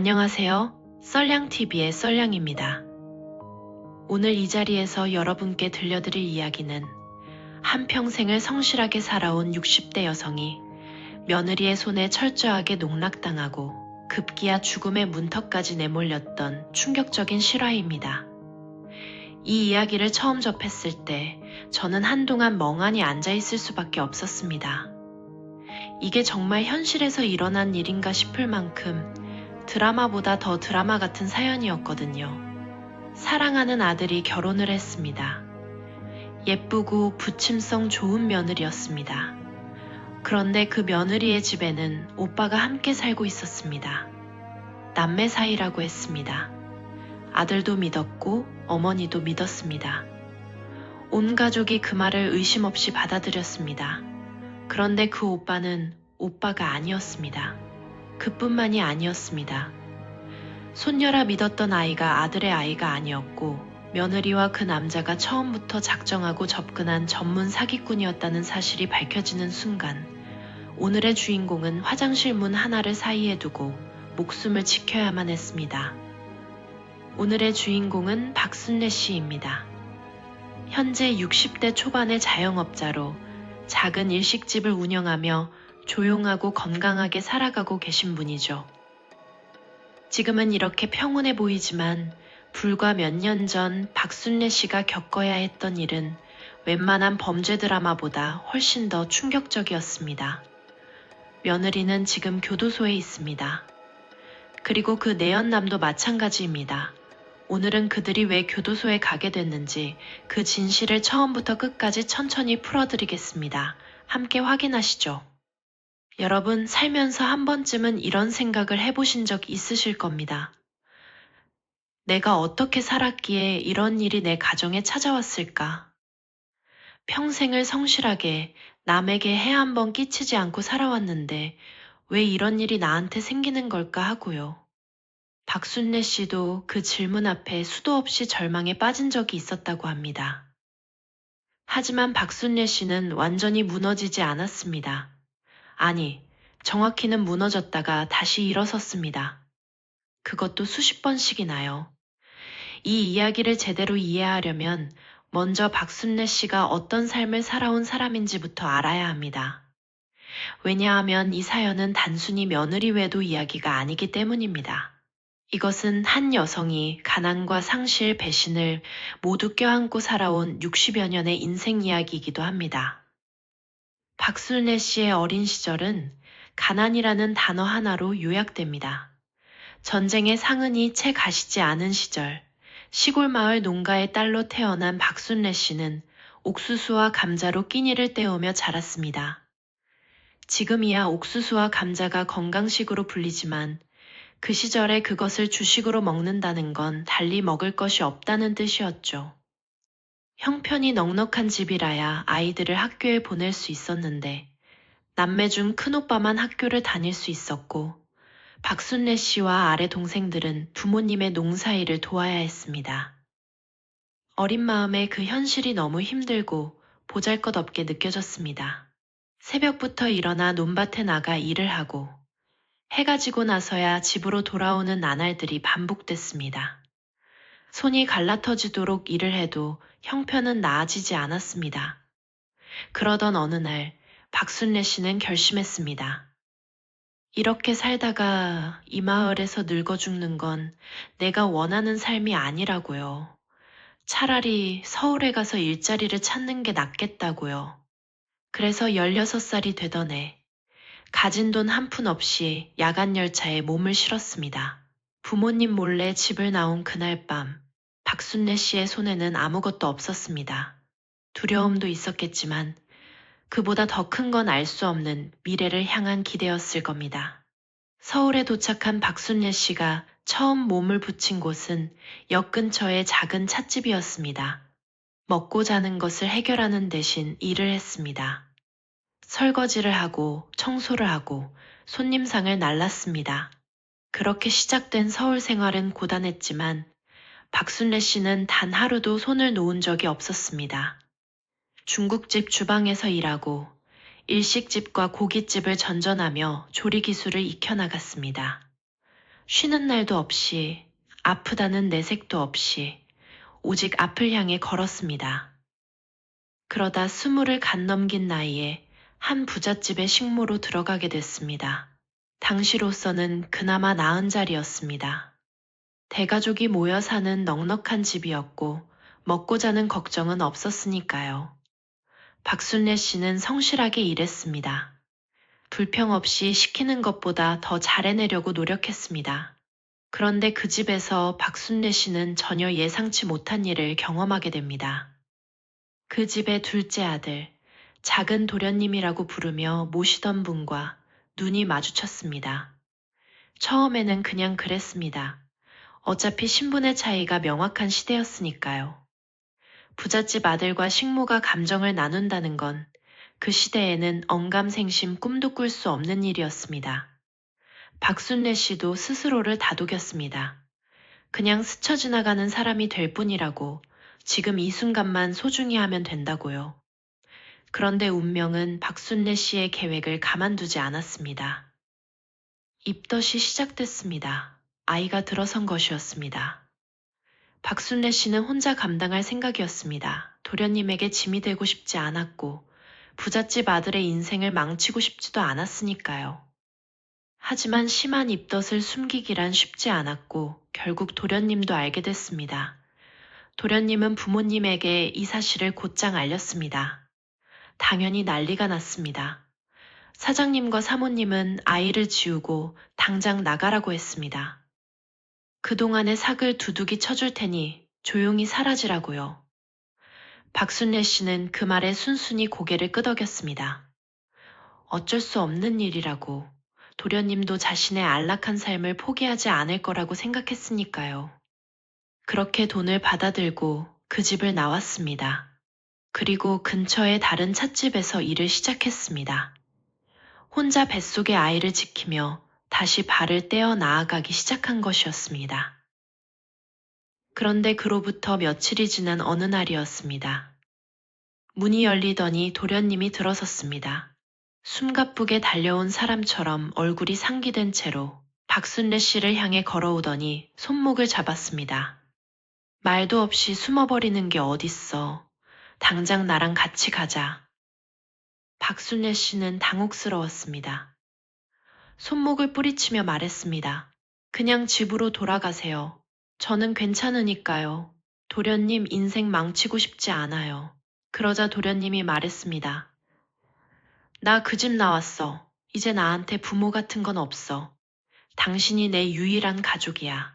안녕하세요. 썰량TV의 썰량입니다. 오늘 이 자리에서 여러분께 들려드릴 이야기는 한평생을 성실하게 살아온 60대 여성이 며느리의 손에 철저하게 농락당하고 급기야 죽음의 문턱까지 내몰렸던 충격적인 실화입니다. 이 이야기를 처음 접했을 때 저는 한동안 멍하니 앉아있을 수밖에 없었습니다. 이게 정말 현실에서 일어난 일인가 싶을 만큼 드라마보다 더 드라마 같은 사연이었거든요. 사랑하는 아들이 결혼을 했습니다. 예쁘고 부침성 좋은 며느리였습니다. 그런데 그 며느리의 집에는 오빠가 함께 살고 있었습니다. 남매 사이라고 했습니다. 아들도 믿었고 어머니도 믿었습니다. 온 가족이 그 말을 의심 없이 받아들였습니다. 그런데 그 오빠는 오빠가 아니었습니다. 그뿐만이 아니었습니다. 손녀라 믿었던 아이가 아들의 아이가 아니었고 며느리와 그 남자가 처음부터 작정하고 접근한 전문 사기꾼이었다는 사실이 밝혀지는 순간 오늘의 주인공은 화장실 문 하나를 사이에 두고 목숨을 지켜야만 했습니다. 오늘의 주인공은 박순례 씨입니다. 현재 60대 초반의 자영업자로 작은 일식집을 운영하며 조용하고 건강하게 살아가고 계신 분이죠. 지금은 이렇게 평온해 보이지만 불과 몇 년 전 박순례 씨가 겪어야 했던 일은 웬만한 범죄 드라마보다 훨씬 더 충격적이었습니다. 며느리는 지금 교도소에 있습니다. 그리고 그 내연남도 마찬가지입니다. 오늘은 그들이 왜 교도소에 가게 됐는지 그 진실을 처음부터 끝까지 천천히 풀어드리겠습니다. 함께 확인하시죠. 여러분, 살면서 한 번쯤은 이런 생각을 해보신 적 있으실 겁니다. 내가 어떻게 살았기에 이런 일이 내 가정에 찾아왔을까? 평생을 성실하게 남에게 해 한 번 끼치지 않고 살아왔는데 왜 이런 일이 나한테 생기는 걸까 하고요. 박순례 씨도 그 질문 앞에 수도 없이 절망에 빠진 적이 있었다고 합니다. 하지만 박순례 씨는 완전히 무너지지 않았습니다. 아니, 정확히는 무너졌다가 다시 일어섰습니다. 그것도 수십 번씩이나요. 이 이야기를 제대로 이해하려면 먼저 박순례 씨가 어떤 삶을 살아온 사람인지부터 알아야 합니다. 왜냐하면 이 사연은 단순히 며느리 외도 이야기가 아니기 때문입니다. 이것은 한 여성이 가난과 상실, 배신을 모두 껴안고 살아온 60여 년의 인생 이야기이기도 합니다. 박순례 씨의 어린 시절은 가난이라는 단어 하나로 요약됩니다. 전쟁의 상흔이 채 가시지 않은 시절, 시골 마을 농가의 딸로 태어난 박순례 씨는 옥수수와 감자로 끼니를 때우며 자랐습니다. 지금이야 옥수수와 감자가 건강식으로 불리지만 그 시절에 그것을 주식으로 먹는다는 건 달리 먹을 것이 없다는 뜻이었죠. 형편이 넉넉한 집이라야 아이들을 학교에 보낼 수 있었는데 남매 중 큰오빠만 학교를 다닐 수 있었고 박순례 씨와 아래 동생들은 부모님의 농사일을 도와야 했습니다. 어린 마음에 그 현실이 너무 힘들고 보잘것없게 느껴졌습니다. 새벽부터 일어나 논밭에 나가 일을 하고 해가 지고 나서야 집으로 돌아오는 나날들이 반복됐습니다. 손이 갈라터지도록 일을 해도 형편은 나아지지 않았습니다. 그러던 어느 날 박순례 씨는 결심했습니다. 이렇게 살다가 이 마을에서 늙어 죽는 건 내가 원하는 삶이 아니라고요. 차라리 서울에 가서 일자리를 찾는 게 낫겠다고요. 그래서 16살이 되던 해 가진 돈 한 푼 없이 야간 열차에 몸을 실었습니다. 부모님 몰래 집을 나온 그날 밤 박순례 씨의 손에는 아무것도 없었습니다. 두려움도 있었겠지만 그보다 더 큰 건 알 수 없는 미래를 향한 기대였을 겁니다. 서울에 도착한 박순례 씨가 처음 몸을 붙인 곳은 역 근처의 작은 찻집이었습니다. 먹고 자는 것을 해결하는 대신 일을 했습니다. 설거지를 하고 청소를 하고 손님상을 날랐습니다. 그렇게 시작된 서울 생활은 고단했지만 박순례 씨는 단 하루도 손을 놓은 적이 없었습니다. 중국집 주방에서 일하고 일식집과 고깃집을 전전하며 조리 기술을 익혀나갔습니다. 쉬는 날도 없이, 아프다는 내색도 없이, 오직 앞을 향해 걸었습니다. 그러다 20을 갓 넘긴 나이에 한 부잣집의 식모로 들어가게 됐습니다. 당시로서는 그나마 나은 자리였습니다. 대가족이 모여 사는 넉넉한 집이었고 먹고 자는 걱정은 없었으니까요. 박순례 씨는 성실하게 일했습니다. 불평 없이 시키는 것보다 더 잘해내려고 노력했습니다. 그런데 그 집에서 박순례 씨는 전혀 예상치 못한 일을 경험하게 됩니다. 그 집의 둘째 아들, 작은 도련님이라고 부르며 모시던 분과 눈이 마주쳤습니다. 처음에는 그냥 그랬습니다. 어차피 신분의 차이가 명확한 시대였으니까요. 부잣집 아들과 식모가 감정을 나눈다는 건 그 시대에는 언감생심 꿈도 꿀 수 없는 일이었습니다. 박순례 씨도 스스로를 다독였습니다. 그냥 스쳐 지나가는 사람이 될 뿐이라고, 지금 이 순간만 소중히 하면 된다고요. 그런데 운명은 박순례 씨의 계획을 가만두지 않았습니다. 입덧이 시작됐습니다. 아이가 들어선 것이었습니다. 박순례 씨는 혼자 감당할 생각이었습니다. 도련님에게 짐이 되고 싶지 않았고 부잣집 아들의 인생을 망치고 싶지도 않았으니까요. 하지만 심한 입덧을 숨기기란 쉽지 않았고 결국 도련님도 알게 됐습니다. 도련님은 부모님에게 이 사실을 곧장 알렸습니다. 당연히 난리가 났습니다. 사장님과 사모님은 아이를 지우고 당장 나가라고 했습니다. 그동안의 삭을 두둑이 쳐줄 테니 조용히 사라지라고요. 박순례 씨는 그 말에 순순히 고개를 끄덕였습니다. 어쩔 수 없는 일이라고, 도련님도 자신의 안락한 삶을 포기하지 않을 거라고 생각했으니까요. 그렇게 돈을 받아들고 그 집을 나왔습니다. 그리고 근처의 다른 찻집에서 일을 시작했습니다. 혼자 뱃속의 아이를 지키며 다시 발을 떼어 나아가기 시작한 것이었습니다. 그런데 그로부터 며칠이 지난 어느 날이었습니다. 문이 열리더니 도련님이 들어섰습니다. 숨가쁘게 달려온 사람처럼 얼굴이 상기된 채로 박순례 씨를 향해 걸어오더니 손목을 잡았습니다. 말도 없이 숨어버리는 게 어딨어. 당장 나랑 같이 가자. 박순례 씨는 당혹스러웠습니다. 손목을 뿌리치며 말했습니다. 그냥 집으로 돌아가세요. 저는 괜찮으니까요. 도련님 인생 망치고 싶지 않아요. 그러자 도련님이 말했습니다. 나 그 집 나왔어. 이제 나한테 부모 같은 건 없어. 당신이 내 유일한 가족이야.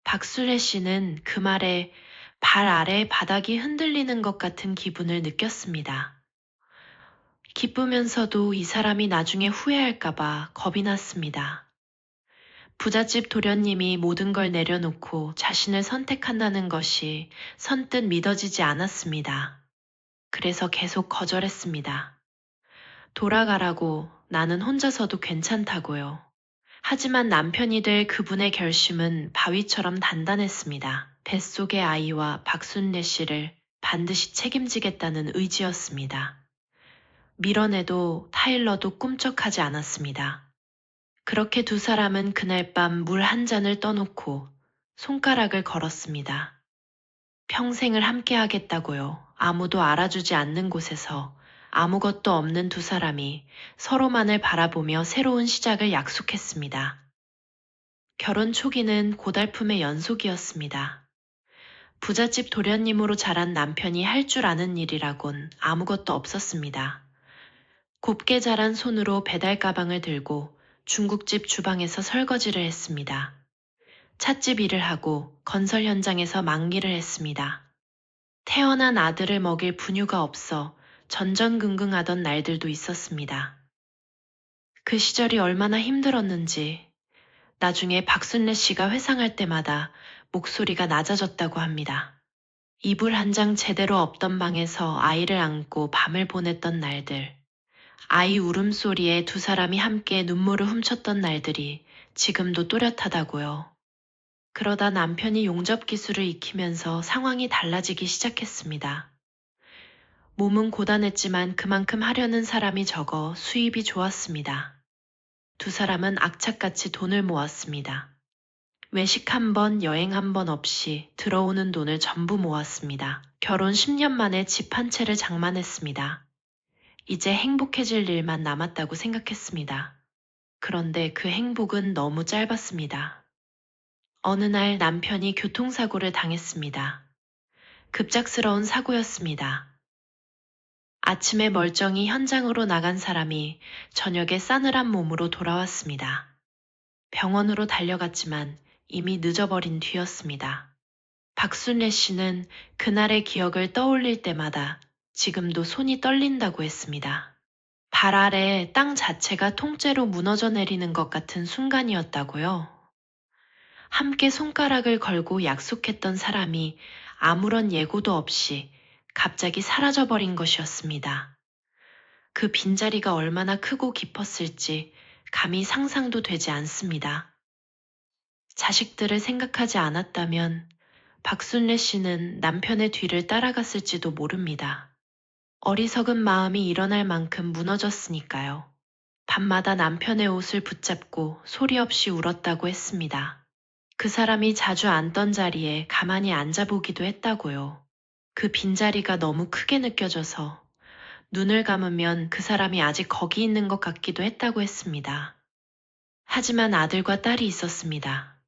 박순례 씨는 그 말에 발 아래 바닥이 흔들리는 것 같은 기분을 느꼈습니다. 기쁘면서도 이 사람이 나중에 후회할까봐 겁이 났습니다. 부잣집 도련님이 모든 걸 내려놓고 자신을 선택한다는 것이 선뜻 믿어지지 않았습니다. 그래서 계속 거절했습니다. 돌아가라고, 나는 혼자서도 괜찮다고요. 하지만 남편이 될 그분의 결심은 바위처럼 단단했습니다. 뱃속의 아이와 박순례 씨를 반드시 책임지겠다는 의지였습니다. 밀어내도 타일러도 꿈쩍하지 않았습니다. 그렇게 두 사람은 그날 밤 물 한 잔을 떠놓고 손가락을 걸었습니다. 평생을 함께 하겠다고요. 아무도 알아주지 않는 곳에서 아무것도 없는 두 사람이 서로만을 바라보며 새로운 시작을 약속했습니다. 결혼 초기는 고달픔의 연속이었습니다. 부잣집 도련님으로 자란 남편이 할 줄 아는 일이라곤 아무것도 없었습니다. 곱게 자란 손으로 배달 가방을 들고 중국집 주방에서 설거지를 했습니다. 찻집 일을 하고 건설 현장에서 망일을 했습니다. 태어난 아들을 먹일 분유가 없어 전전긍긍하던 날들도 있었습니다. 그 시절이 얼마나 힘들었는지 나중에 박순례 씨가 회상할 때마다 목소리가 낮아졌다고 합니다. 이불 한 장 제대로 없던 방에서 아이를 안고 밤을 보냈던 날들, 아이 울음소리에 두 사람이 함께 눈물을 훔쳤던 날들이 지금도 또렷하다고요. 그러다 남편이 용접 기술을 익히면서 상황이 달라지기 시작했습니다. 몸은 고단했지만 그만큼 하려는 사람이 적어 수입이 좋았습니다. 두 사람은 악착같이 돈을 모았습니다. 외식 한 번, 여행 한 번 없이 들어오는 돈을 전부 모았습니다. 결혼 10년 만에 집 한 채를 장만했습니다. 이제 행복해질 일만 남았다고 생각했습니다. 그런데 그 행복은 너무 짧았습니다. 어느 날 남편이 교통사고를 당했습니다. 급작스러운 사고였습니다. 아침에 멀쩡히 현장으로 나간 사람이 저녁에 싸늘한 몸으로 돌아왔습니다. 병원으로 달려갔지만 이미 늦어버린 뒤였습니다. 박순례 씨는 그날의 기억을 떠올릴 때마다 지금도 손이 떨린다고 했습니다. 발 아래 땅 자체가 통째로 무너져 내리는 것 같은 순간이었다고요. 함께 손가락을 걸고 약속했던 사람이 아무런 예고도 없이 갑자기 사라져버린 것이었습니다. 그 빈자리가 얼마나 크고 깊었을지 감히 상상도 되지 않습니다. 자식들을 생각하지 않았다면 박순례 씨는 남편의 뒤를 따라갔을지도 모릅니다. 어리석은 마음이 일어날 만큼 무너졌으니까요. 밤마다 남편의 옷을 붙잡고 소리 없이 울었다고 했습니다. 그 사람이 자주 앉던 자리에 가만히 앉아보기도 했다고요. 그 빈자리가 너무 크게 느껴져서 눈을 감으면 그 사람이 아직 거기 있는 것 같기도 했다고 했습니다. 하지만 아들과 딸이 있었습니다.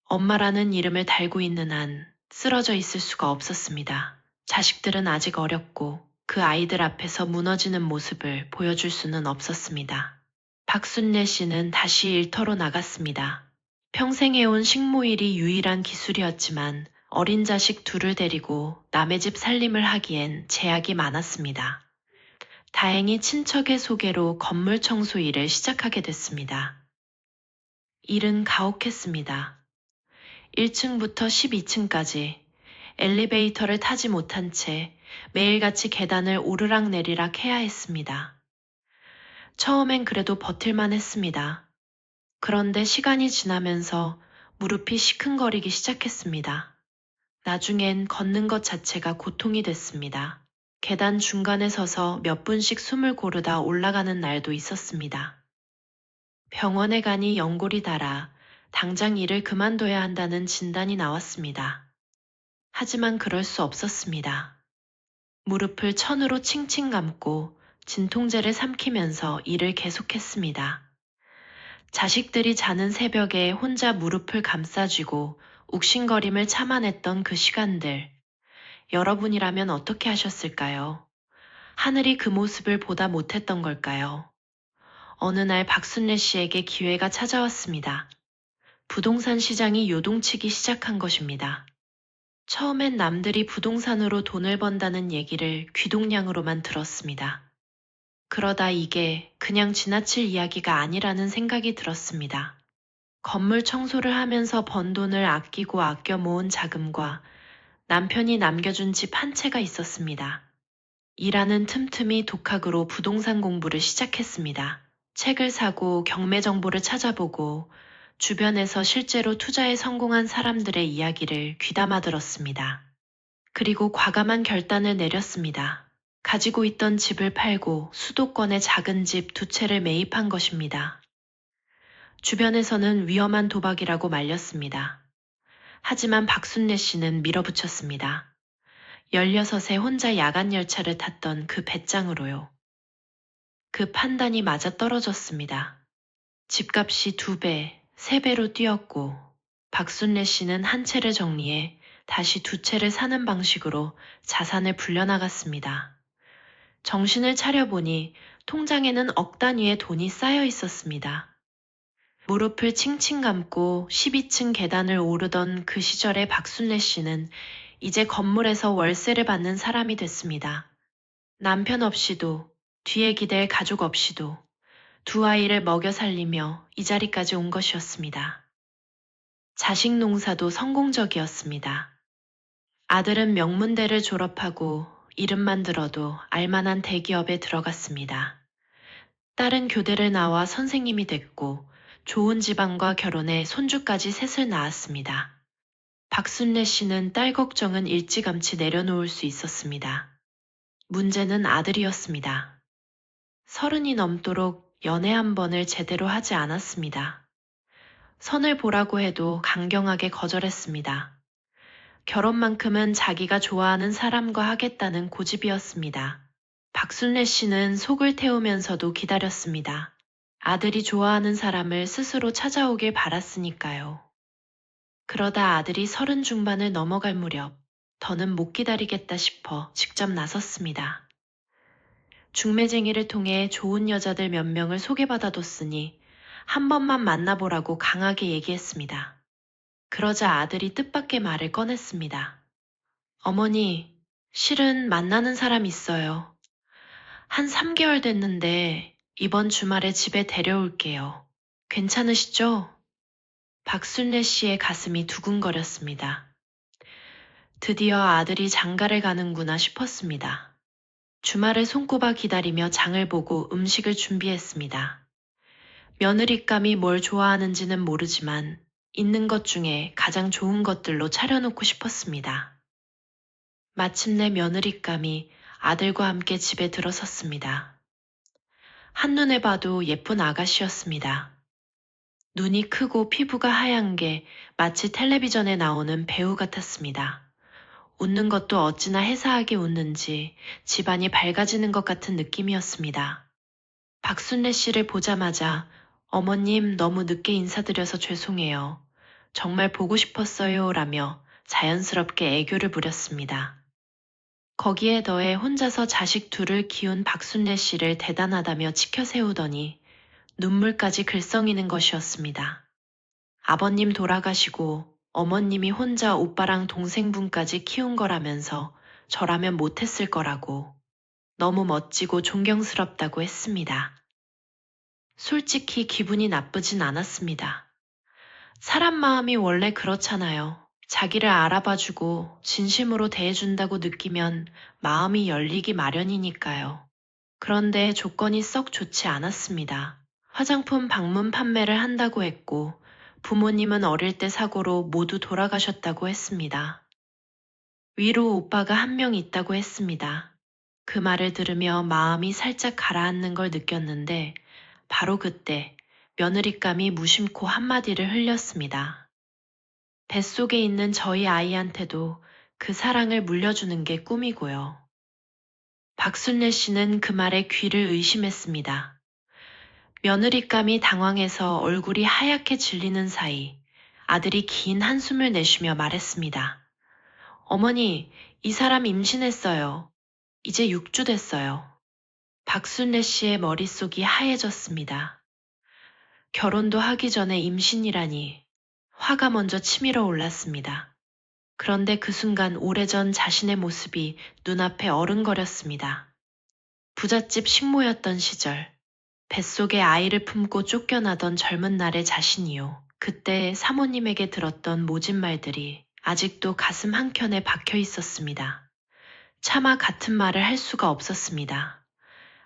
엄마라는 이름을 달고 있는 한 쓰러져 있을 수가 없었습니다. 자식들은 아직 어렸고 그 아이들 앞에서 무너지는 모습을 보여줄 수는 없었습니다. 박순례 씨는 다시 일터로 나갔습니다. 평생 해온 식모일이 유일한 기술이었지만 어린 자식 둘을 데리고 남의 집 살림을 하기엔 제약이 많았습니다. 다행히 친척의 소개로 건물 청소 일을 시작하게 됐습니다. 일은 가혹했습니다. 1층부터 12층까지 엘리베이터를 타지 못한 채 매일같이 계단을 오르락내리락 해야 했습니다. 처음엔 그래도 버틸만 했습니다. 그런데 시간이 지나면서 무릎이 시큰거리기 시작했습니다. 나중엔 걷는 것 자체가 고통이 됐습니다. 계단 중간에 서서 몇 분씩 숨을 고르다 올라가는 날도 있었습니다. 병원에 가니 연골이 닳아 당장 일을 그만둬야 한다는 진단이 나왔습니다. 하지만 그럴 수 없었습니다. 무릎을 천으로 칭칭 감고 진통제를 삼키면서 일을 계속했습니다. 자식들이 자는 새벽에 혼자 무릎을 감싸쥐고 욱신거림을 참아냈던 그 시간들, 여러분이라면 어떻게 하셨을까요? 하늘이 그 모습을 보다 못했던 걸까요? 어느 날 박순례 씨에게 기회가 찾아왔습니다. 부동산 시장이 요동치기 시작한 것입니다. 처음엔 남들이 부동산으로 돈을 번다는 얘기를 귀동냥으로만 들었습니다. 그러다 이게 그냥 지나칠 이야기가 아니라는 생각이 들었습니다. 건물 청소를 하면서 번 돈을 아끼고 아껴 모은 자금과 남편이 남겨준 집 한 채가 있었습니다. 일하는 틈틈이 독학으로 부동산 공부를 시작했습니다. 책을 사고 경매 정보를 찾아보고 주변에서 실제로 투자에 성공한 사람들의 이야기를 귀담아 들었습니다. 그리고 과감한 결단을 내렸습니다. 가지고 있던 집을 팔고 수도권의 작은 집 2채를 매입한 것입니다. 주변에서는 위험한 도박이라고 말렸습니다. 하지만 박순례 씨는 밀어붙였습니다. 16에 혼자 야간 열차를 탔던 그 배짱으로요. 그 판단이 맞아 떨어졌습니다. 집값이 2배, 3배로 뛰었고 박순례 씨는 한 채를 정리해 다시 2채를 사는 방식으로 자산을 불려나갔습니다. 정신을 차려보니 통장에는 억 단위의 돈이 쌓여 있었습니다. 무릎을 칭칭 감고 12층 계단을 오르던 그 시절의 박순례 씨는 이제 건물에서 월세를 받는 사람이 됐습니다. 남편 없이도 뒤에 기댈 가족 없이도 2아이를 먹여 살리며 이 자리까지 온 것이었습니다. 자식 농사도 성공적이었습니다. 아들은 명문대를 졸업하고 이름만 들어도 알만한 대기업에 들어갔습니다. 딸은 교대를 나와 선생님이 됐고 좋은 집안과 결혼해 손주까지 셋을 낳았습니다. 박순례 씨는 딸 걱정은 일찌감치 내려놓을 수 있었습니다. 문제는 아들이었습니다. 30이 넘도록 연애 한 번을 제대로 하지 않았습니다. 선을 보라고 해도 강경하게 거절했습니다. 결혼만큼은 자기가 좋아하는 사람과 하겠다는 고집이었습니다. 박순례 씨는 속을 태우면서도 기다렸습니다. 아들이 좋아하는 사람을 스스로 찾아오길 바랐으니까요. 그러다 아들이 30 중반을 넘어갈 무렵 더는 못 기다리겠다 싶어 직접 나섰습니다. 중매쟁이를 통해 좋은 여자들 몇 명을 소개받아뒀으니 한 번만 만나보라고 강하게 얘기했습니다. 그러자 아들이 뜻밖의 말을 꺼냈습니다. 어머니, 실은 만나는 사람 있어요. 한 3개월 됐는데 이번 주말에 집에 데려올게요. 괜찮으시죠? 박순례 씨의 가슴이 두근거렸습니다. 드디어 아들이 장가를 가는구나 싶었습니다. 주말을 손꼽아 기다리며 장을 보고 음식을 준비했습니다. 며느리감이 뭘 좋아하는지는 모르지만 있는 것 중에 가장 좋은 것들로 차려놓고 싶었습니다. 마침내 며느리감이 아들과 함께 집에 들어섰습니다. 한눈에 봐도 예쁜 아가씨였습니다. 눈이 크고 피부가 하얀 게 마치 텔레비전에 나오는 배우 같았습니다. 웃는 것도 어찌나 해사하게 웃는지 집안이 밝아지는 것 같은 느낌이었습니다. 박순례 씨를 보자마자 어머님 너무 늦게 인사드려서 죄송해요. 정말 보고 싶었어요 라며 자연스럽게 애교를 부렸습니다. 거기에 더해 혼자서 자식 둘을 키운 박순례 씨를 대단하다며 치켜세우더니 눈물까지 글썽이는 것이었습니다. 아버님 돌아가시고 어머님이 혼자 오빠랑 동생분까지 키운 거라면서 저라면 못했을 거라고 너무 멋지고 존경스럽다고 했습니다. 솔직히 기분이 나쁘진 않았습니다. 사람 마음이 원래 그렇잖아요. 자기를 알아봐주고 진심으로 대해준다고 느끼면 마음이 열리기 마련이니까요. 그런데 조건이 썩 좋지 않았습니다. 화장품 방문 판매를 한다고 했고 부모님은 어릴 때 사고로 모두 돌아가셨다고 했습니다. 위로 오빠가 한 명 있다고 했습니다. 그 말을 들으며 마음이 살짝 가라앉는 걸 느꼈는데 바로 그때 며느리감이 무심코 한마디를 흘렸습니다. 뱃속에 있는 저희 아이한테도 그 사랑을 물려주는 게 꿈이고요. 박순례 씨는 그 말에 귀를 의심했습니다. 며느리감이 당황해서 얼굴이 하얗게 질리는 사이 아들이 긴 한숨을 내쉬며 말했습니다. 어머니, 이 사람 임신했어요. 이제 6주 됐어요. 박순례 씨의 머릿속이 하얘졌습니다. 결혼도 하기 전에 임신이라니 화가 먼저 치밀어 올랐습니다. 그런데 그 순간 오래전 자신의 모습이 눈앞에 어른거렸습니다. 부잣집 식모였던 시절, 뱃속에 아이를 품고 쫓겨나던 젊은 날의 자신이요. 그때 사모님에게 들었던 모진 말들이 아직도 가슴 한켠에 박혀 있었습니다. 차마 같은 말을 할 수가 없었습니다.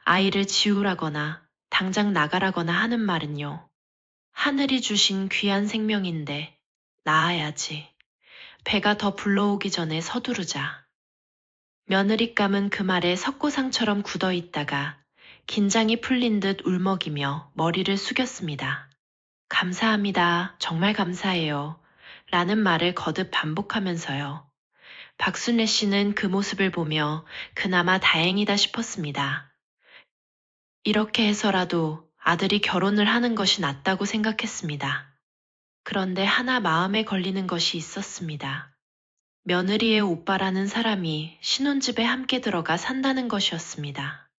아이를 지우라거나 당장 나가라거나 하는 말은요. 하늘이 주신 귀한 생명인데 낳아야지. 배가 더 불러오기 전에 서두르자. 며느리감은 그 말에 석고상처럼 굳어 있다가 긴장이 풀린 듯 울먹이며 머리를 숙였습니다. 감사합니다. 정말 감사해요. 라는 말을 거듭 반복하면서요. 박순례 씨는 그 모습을 보며 그나마 다행이다 싶었습니다. 이렇게 해서라도 아들이 결혼을 하는 것이 낫다고 생각했습니다. 그런데 하나 마음에 걸리는 것이 있었습니다. 며느리의 오빠라는 사람이 신혼집에 함께 들어가 산다는 것이었습니다.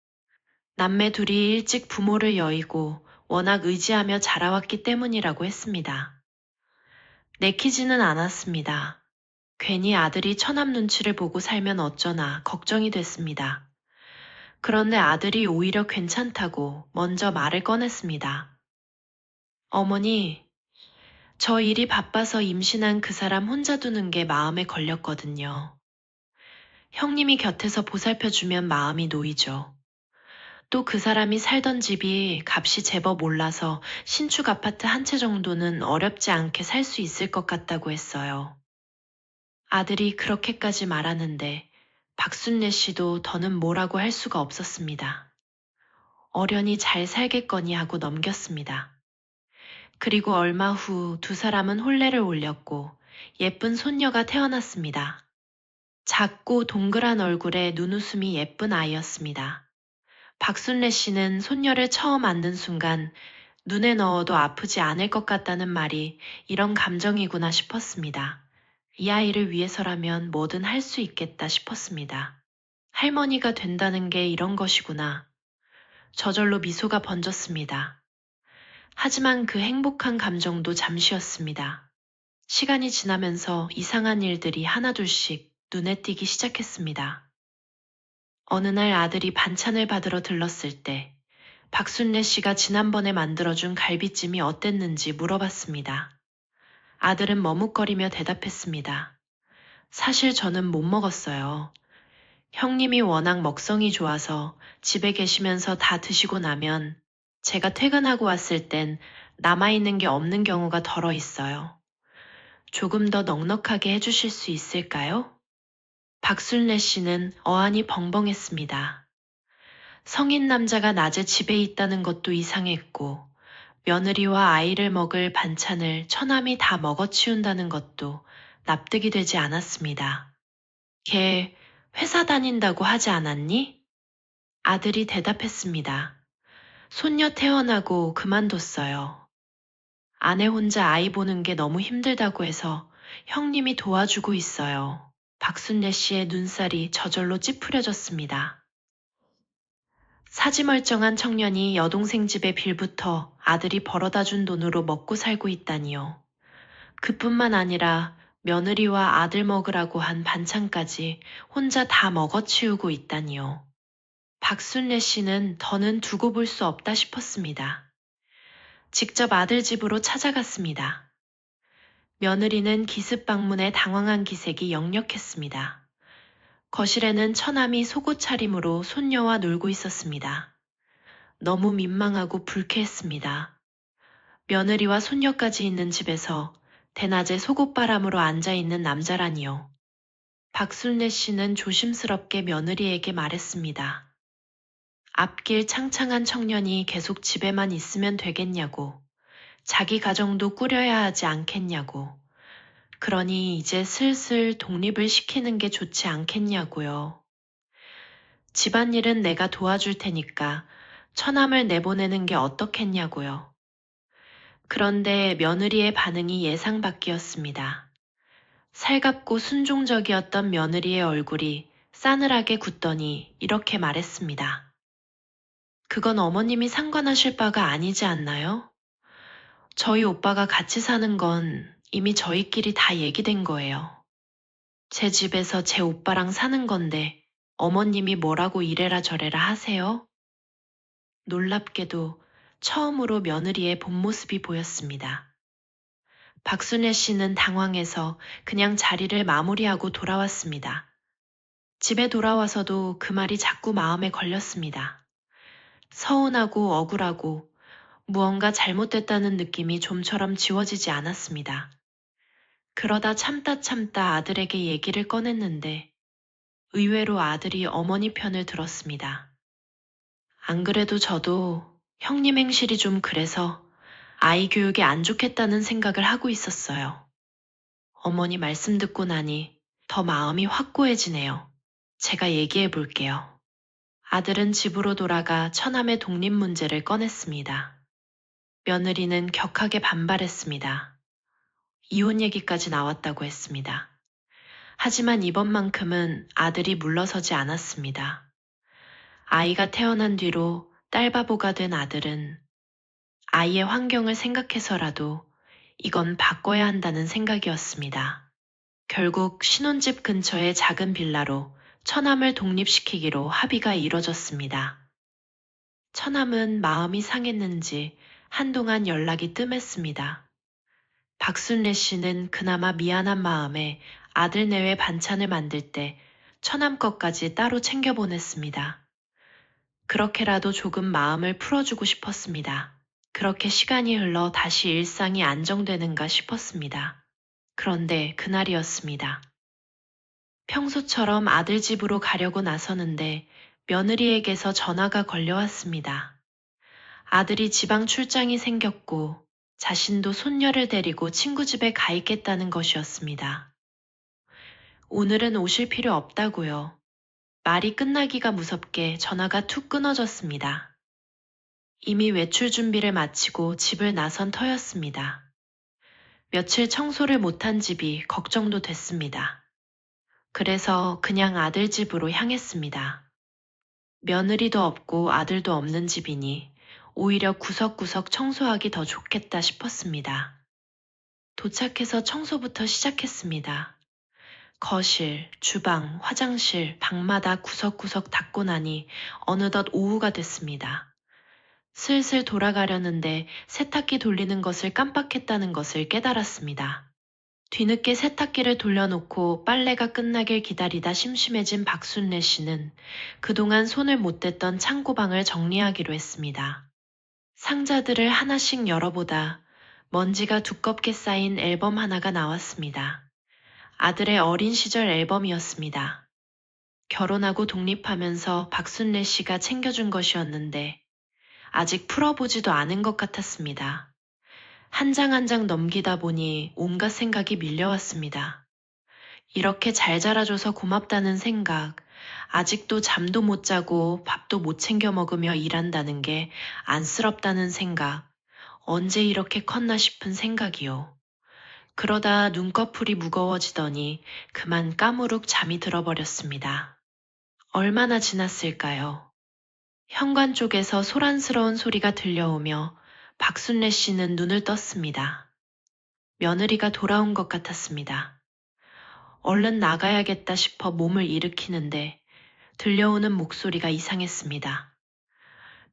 남매 둘이 일찍 부모를 여의고 워낙 의지하며 자라왔기 때문이라고 했습니다. 내키지는 않았습니다. 괜히 아들이 처남 눈치를 보고 살면 어쩌나 걱정이 됐습니다. 그런데 아들이 오히려 괜찮다고 먼저 말을 꺼냈습니다. 어머니, 저 일이 바빠서 임신한 그 사람 혼자 두는 게 마음에 걸렸거든요. 형님이 곁에서 보살펴주면 마음이 놓이죠. 또 그 사람이 살던 집이 값이 제법 올라서 신축 아파트 한 채 정도는 어렵지 않게 살 수 있을 것 같다고 했어요. 아들이 그렇게까지 말하는데 박순례 씨도 더는 뭐라고 할 수가 없었습니다. 어련히 잘 살겠거니 하고 넘겼습니다. 그리고 얼마 후 두 사람은 혼례를 올렸고 예쁜 손녀가 태어났습니다. 작고 동그란 얼굴에 눈웃음이 예쁜 아이였습니다. 박순례 씨는 손녀를 처음 안는 순간 눈에 넣어도 아프지 않을 것 같다는 말이 이런 감정이구나 싶었습니다. 이 아이를 위해서라면 뭐든 할 수 있겠다 싶었습니다. 할머니가 된다는 게 이런 것이구나. 저절로 미소가 번졌습니다. 하지만 그 행복한 감정도 잠시였습니다. 시간이 지나면서 이상한 일들이 하나둘씩 눈에 띄기 시작했습니다. 어느 날 아들이 반찬을 받으러 들렀을 때 박순례 씨가 지난번에 만들어준 갈비찜이 어땠는지 물어봤습니다. 아들은 머뭇거리며 대답했습니다. 사실 저는 못 먹었어요. 형님이 워낙 먹성이 좋아서 집에 계시면서 다 드시고 나면 제가 퇴근하고 왔을 땐 남아있는 게 없는 경우가 덜어 있어요. 조금 더 넉넉하게 해주실 수 있을까요? 박순례 씨는 어안이 벙벙했습니다. 성인 남자가 낮에 집에 있다는 것도 이상했고 며느리와 아이를 먹을 반찬을 처남이 다 먹어치운다는 것도 납득이 되지 않았습니다. 걔 회사 다닌다고 하지 않았니? 아들이 대답했습니다. 손녀 태어나고 그만뒀어요. 아내 혼자 아이 보는 게 너무 힘들다고 해서 형님이 도와주고 있어요. 박순례 씨의 눈살이 저절로 찌푸려졌습니다. 사지멀쩡한 청년이 여동생 집에 빌부터 아들이 벌어다 준 돈으로 먹고 살고 있다니요. 그뿐만 아니라 며느리와 아들 먹으라고 한 반찬까지 혼자 다 먹어치우고 있다니요. 박순례 씨는 더는 두고 볼 수 없다 싶었습니다. 직접 아들 집으로 찾아갔습니다. 며느리는 기습 방문에 당황한 기색이 역력했습니다. 거실에는 처남이 속옷 차림으로 손녀와 놀고 있었습니다. 너무 민망하고 불쾌했습니다. 며느리와 손녀까지 있는 집에서 대낮에 속옷바람으로 앉아있는 남자라니요. 박순례 씨는 조심스럽게 며느리에게 말했습니다. 앞길 창창한 청년이 계속 집에만 있으면 되겠냐고, 자기 가정도 꾸려야 하지 않겠냐고, 그러니 이제 슬슬 독립을 시키는 게 좋지 않겠냐고요. 집안일은 내가 도와줄 테니까 처남을 내보내는 게 어떻겠냐고요. 그런데 며느리의 반응이 예상 밖이었습니다. 살갑고 순종적이었던 며느리의 얼굴이 싸늘하게 굳더니 이렇게 말했습니다. 그건 어머님이 상관하실 바가 아니지 않나요? 저희 오빠가 같이 사는 건 이미 저희끼리 다 얘기된 거예요. 제 집에서 제 오빠랑 사는 건데 어머님이 뭐라고 이래라 저래라 하세요? 놀랍게도 처음으로 며느리의 본 모습이 보였습니다. 박순례 씨는 당황해서 그냥 자리를 마무리하고 돌아왔습니다. 집에 돌아와서도 그 말이 자꾸 마음에 걸렸습니다. 서운하고 억울하고 무언가 잘못됐다는 느낌이 좀처럼 지워지지 않았습니다. 그러다 참다 아들에게 얘기를 꺼냈는데 의외로 아들이 어머니 편을 들었습니다. 안 그래도 저도 형님 행실이 좀 그래서 아이 교육에 안 좋겠다는 생각을 하고 있었어요. 어머니 말씀 듣고 나니 더 마음이 확고해지네요. 제가 얘기해 볼게요. 아들은 집으로 돌아가 처남의 독립 문제를 꺼냈습니다. 며느리는 격하게 반발했습니다. 이혼 얘기까지 나왔다고 했습니다. 하지만 이번만큼은 아들이 물러서지 않았습니다. 아이가 태어난 뒤로 딸바보가 된 아들은 아이의 환경을 생각해서라도 이건 바꿔야 한다는 생각이었습니다. 결국 신혼집 근처의 작은 빌라로 처남을 독립시키기로 합의가 이뤄졌습니다. 처남은 마음이 상했는지 한동안 연락이 뜸했습니다. 박순례 씨는 그나마 미안한 마음에 아들 내외 반찬을 만들 때 처남 것까지 따로 챙겨 보냈습니다. 그렇게라도 조금 마음을 풀어주고 싶었습니다. 그렇게 시간이 흘러 다시 일상이 안정되는가 싶었습니다. 그런데 그날이었습니다. 평소처럼 아들 집으로 가려고 나서는데 며느리에게서 전화가 걸려왔습니다. 아들이 지방 출장이 생겼고 자신도 손녀를 데리고 친구 집에 가 있겠다는 것이었습니다. 오늘은 오실 필요 없다고요. 말이 끝나기가 무섭게 전화가 툭 끊어졌습니다. 이미 외출 준비를 마치고 집을 나선 터였습니다. 며칠 청소를 못한 집이 걱정도 됐습니다. 그래서 그냥 아들 집으로 향했습니다. 며느리도 없고 아들도 없는 집이니 오히려 구석구석 청소하기 더 좋겠다 싶었습니다. 도착해서 청소부터 시작했습니다. 거실, 주방, 화장실, 방마다 구석구석 닦고 나니 어느덧 오후가 됐습니다. 슬슬 돌아가려는데 세탁기 돌리는 것을 깜빡했다는 것을 깨달았습니다. 뒤늦게 세탁기를 돌려놓고 빨래가 끝나길 기다리다 심심해진 박순례 씨는 그동안 손을 못 댔던 창고방을 정리하기로 했습니다. 상자들을 하나씩 열어보다 먼지가 두껍게 쌓인 앨범 하나가 나왔습니다. 아들의 어린 시절 앨범이었습니다. 결혼하고 독립하면서 박순례 씨가 챙겨준 것이었는데 아직 풀어보지도 않은 것 같았습니다. 한 장 한 장 넘기다 보니 온갖 생각이 밀려왔습니다. 이렇게 잘 자라줘서 고맙다는 생각, 아직도 잠도 못 자고 밥도 못 챙겨 먹으며 일한다는 게 안쓰럽다는 생각, 언제 이렇게 컸나 싶은 생각이요. 그러다 눈꺼풀이 무거워지더니 그만 까무룩 잠이 들어버렸습니다. 얼마나 지났을까요? 현관 쪽에서 소란스러운 소리가 들려오며 박순례 씨는 눈을 떴습니다. 며느리가 돌아온 것 같았습니다. 얼른 나가야겠다 싶어 몸을 일으키는데 들려오는 목소리가 이상했습니다.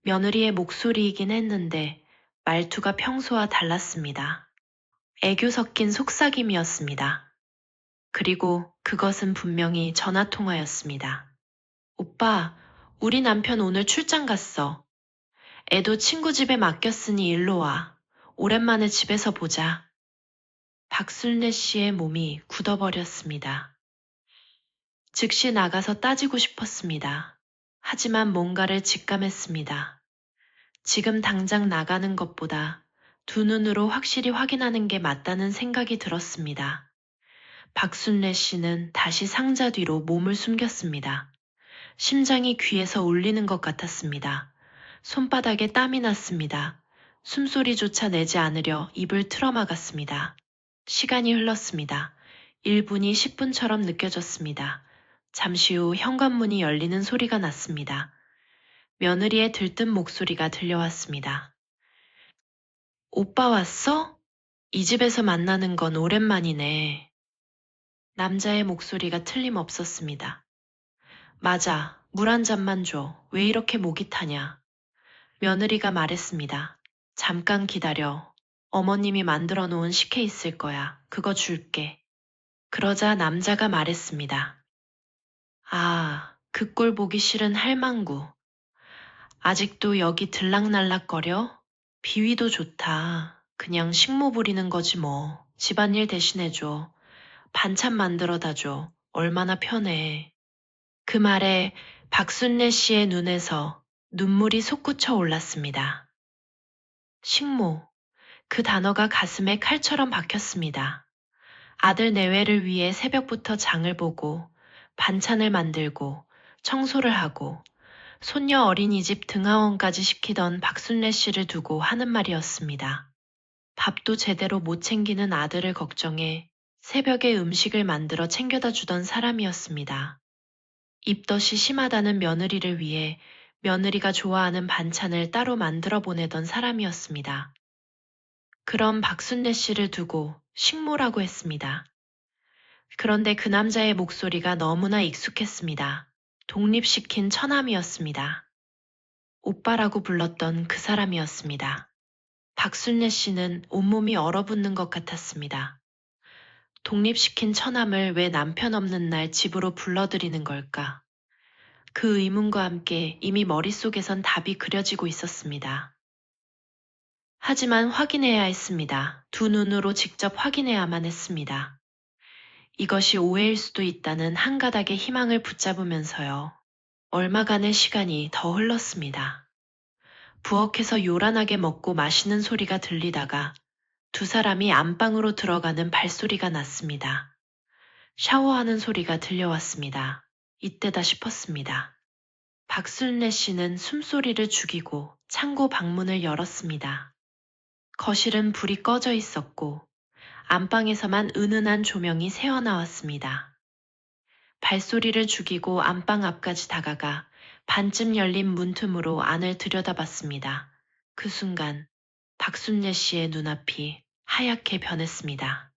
며느리의 목소리이긴 했는데 말투가 평소와 달랐습니다. 애교 섞인 속삭임이었습니다. 그리고 그것은 분명히 전화통화였습니다. 오빠, 우리 남편 오늘 출장 갔어. 애도 친구 집에 맡겼으니 일로 와. 오랜만에 집에서 보자. 박순례 씨의 몸이 굳어버렸습니다. 즉시 나가서 따지고 싶었습니다. 하지만 뭔가를 직감했습니다. 지금 당장 나가는 것보다 두 눈으로 확실히 확인하는 게 맞다는 생각이 들었습니다. 박순례 씨는 다시 상자 뒤로 몸을 숨겼습니다. 심장이 귀에서 울리는 것 같았습니다. 손바닥에 땀이 났습니다. 숨소리조차 내지 않으려 입을 틀어막았습니다. 시간이 흘렀습니다. 1분이 10분처럼 느껴졌습니다. 잠시 후 현관문이 열리는 소리가 났습니다. 며느리의 들뜬 목소리가 들려왔습니다. 오빠 왔어? 이 집에서 만나는 건 오랜만이네. 남자의 목소리가 틀림없었습니다. 맞아, 물 한 잔만 줘. 왜 이렇게 목이 타냐? 며느리가 말했습니다. 잠깐 기다려. 어머님이 만들어 놓은 식혜 있을 거야. 그거 줄게. 그러자 남자가 말했습니다. 아, 그 꼴 보기 싫은 할망구. 아직도 여기 들락날락거려? 비위도 좋다. 그냥 식모 부리는 거지 뭐. 집안일 대신해줘. 반찬 만들어다 줘. 얼마나 편해. 그 말에 박순례 씨의 눈에서 눈물이 솟구쳐 올랐습니다. 식모. 그 단어가 가슴에 칼처럼 박혔습니다. 아들 내외를 위해 새벽부터 장을 보고 반찬을 만들고 청소를 하고 손녀 어린이집 등하원까지 시키던 박순례 씨를 두고 하는 말이었습니다. 밥도 제대로 못 챙기는 아들을 걱정해 새벽에 음식을 만들어 챙겨다 주던 사람이었습니다. 입덧이 심하다는 며느리를 위해 며느리가 좋아하는 반찬을 따로 만들어 보내던 사람이었습니다. 그럼 박순례 씨를 두고 식모라고 했습니다. 그런데 그 남자의 목소리가 너무나 익숙했습니다. 독립시킨 처남이었습니다. 오빠라고 불렀던 그 사람이었습니다. 박순례 씨는 온몸이 얼어붙는 것 같았습니다. 독립시킨 처남을 왜 남편 없는 날 집으로 불러들이는 걸까? 그 의문과 함께 이미 머릿속에선 답이 그려지고 있었습니다. 하지만 확인해야 했습니다. 두 눈으로 직접 확인해야만 했습니다. 이것이 오해일 수도 있다는 한 가닥의 희망을 붙잡으면서요. 얼마간의 시간이 더 흘렀습니다. 부엌에서 요란하게 먹고 마시는 소리가 들리다가 두 사람이 안방으로 들어가는 발소리가 났습니다. 샤워하는 소리가 들려왔습니다. 이때다 싶었습니다. 박순례 씨는 숨소리를 죽이고 창고 방문을 열었습니다. 거실은 불이 꺼져 있었고 안방에서만 은은한 조명이 새어나왔습니다. 발소리를 죽이고 안방 앞까지 다가가 반쯤 열린 문틈으로 안을 들여다봤습니다. 그 순간 박순례 씨의 눈앞이 하얗게 변했습니다.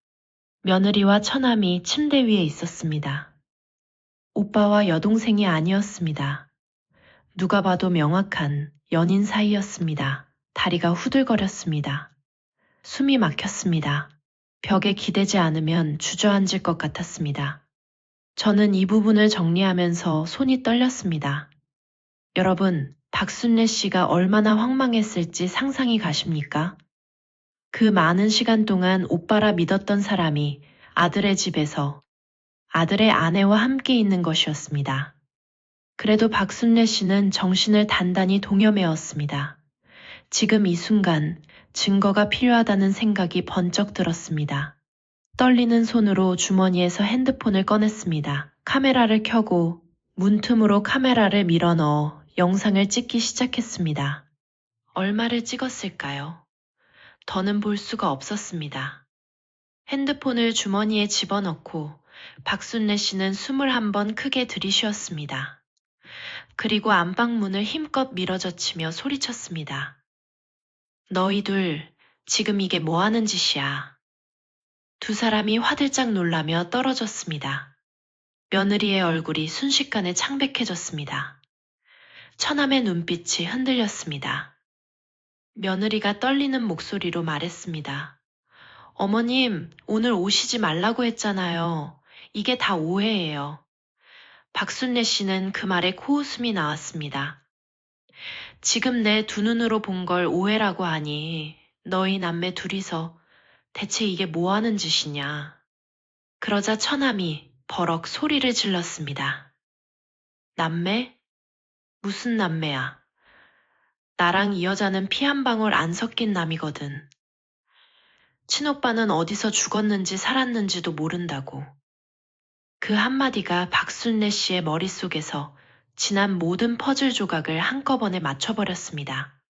며느리와 처남이 침대 위에 있었습니다. 오빠와 여동생이 아니었습니다. 누가 봐도 명확한 연인 사이였습니다. 다리가 후들거렸습니다. 숨이 막혔습니다. 벽에 기대지 않으면 주저앉을 것 같았습니다. 저는 이 부분을 정리하면서 손이 떨렸습니다. 여러분, 박순례 씨가 얼마나 황망했을지 상상이 가십니까? 그 많은 시간 동안 오빠라 믿었던 사람이 아들의 집에서 아들의 아내와 함께 있는 것이었습니다. 그래도 박순례 씨는 정신을 단단히 동여매었습니다. 지금 이 순간 증거가 필요하다는 생각이 번쩍 들었습니다. 떨리는 손으로 주머니에서 핸드폰을 꺼냈습니다. 카메라를 켜고 문틈으로 카메라를 밀어넣어 영상을 찍기 시작했습니다. 얼마를 찍었을까요? 더는 볼 수가 없었습니다. 핸드폰을 주머니에 집어넣고 박순례 씨는 숨을 한번 크게 들이쉬었습니다. 그리고 안방문을 힘껏 밀어젖히며 소리쳤습니다. 너희들 지금 이게 뭐 하는 짓이야? 두 사람이 화들짝 놀라며 떨어졌습니다. 며느리의 얼굴이 순식간에 창백해졌습니다. 처남의 눈빛이 흔들렸습니다. 며느리가 떨리는 목소리로 말했습니다. 어머님, 오늘 오시지 말라고 했잖아요. 이게 다 오해예요. 박순례 씨는 그 말에 코웃음이 나왔습니다. 지금 내 두 눈으로 본 걸 오해라고 하니 너희 남매 둘이서 대체 이게 뭐 하는 짓이냐. 그러자 처남이 버럭 소리를 질렀습니다. 남매? 무슨 남매야? 나랑 이 여자는 피 한 방울 안 섞인 남이거든. 친오빠는 어디서 죽었는지 살았는지도 모른다고. 그 한마디가 박순례 씨의 머릿속에서 지난 모든 퍼즐 조각을 한꺼번에 맞춰버렸습니다.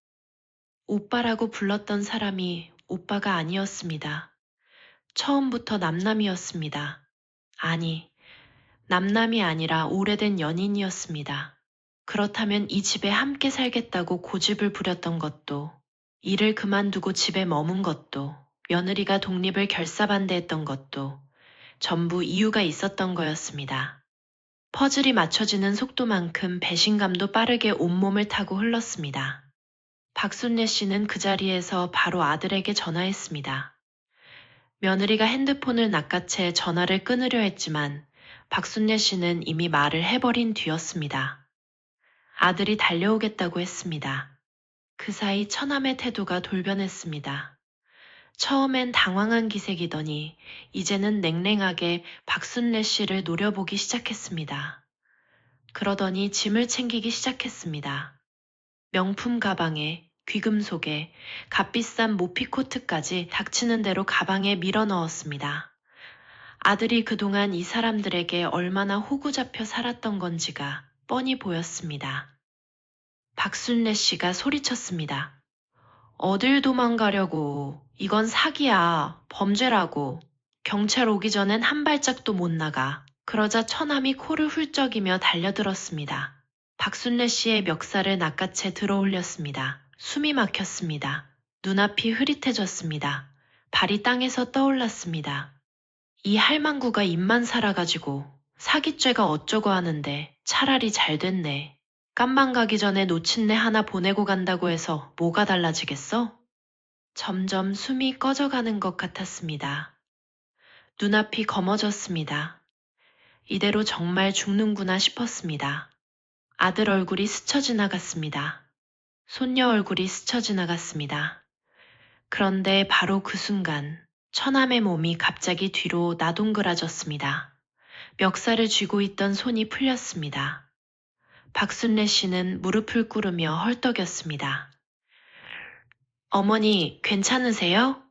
오빠라고 불렀던 사람이 오빠가 아니었습니다. 처음부터 남남이었습니다. 아니, 남남이 아니라 오래된 연인이었습니다. 그렇다면 이 집에 함께 살겠다고 고집을 부렸던 것도, 일을 그만두고 집에 머문 것도, 며느리가 독립을 결사반대했던 것도 전부 이유가 있었던 거였습니다. 퍼즐이 맞춰지는 속도만큼 배신감도 빠르게 온몸을 타고 흘렀습니다. 박순례 씨는 그 자리에서 바로 아들에게 전화했습니다. 며느리가 핸드폰을 낚아채 전화를 끊으려 했지만 박순례 씨는 이미 말을 해버린 뒤였습니다. 아들이 달려오겠다고 했습니다. 그 사이 처남의 태도가 돌변했습니다. 처음엔 당황한 기색이더니 이제는 냉랭하게 박순례 씨를 노려보기 시작했습니다. 그러더니 짐을 챙기기 시작했습니다. 명품 가방에 귀금속에 값비싼 모피코트까지 닥치는 대로 가방에 밀어 넣었습니다. 아들이 그동안 이 사람들에게 얼마나 호구 잡혀 살았던 건지가 뻔히 보였습니다. 박순례 씨가 소리쳤습니다. 어딜 도망가려고. 이건 사기야. 범죄라고. 경찰 오기 전엔 한 발짝도 못 나가. 그러자 처남이 코를 훌쩍이며 달려들었습니다. 박순례 씨의 멱살을 낚아채 들어올렸습니다. 숨이 막혔습니다. 눈앞이 흐릿해졌습니다. 발이 땅에서 떠올랐습니다. 이 할망구가 입만 살아가지고 사기죄가 어쩌고 하는데 차라리 잘 됐네. 깜방 가기 전에 놓친 내 하나 보내고 간다고 해서 뭐가 달라지겠어? 점점 숨이 꺼져가는 것 같았습니다. 눈앞이 검어졌습니다. 이대로 정말 죽는구나 싶었습니다. 아들 얼굴이 스쳐 지나갔습니다. 손녀 얼굴이 스쳐 지나갔습니다. 그런데 바로 그 순간 처남의 몸이 갑자기 뒤로 나동그라졌습니다. 멱살을 쥐고 있던 손이 풀렸습니다. 박순례 씨는 무릎을 꿇으며 헐떡였습니다. 어머니, 괜찮으세요?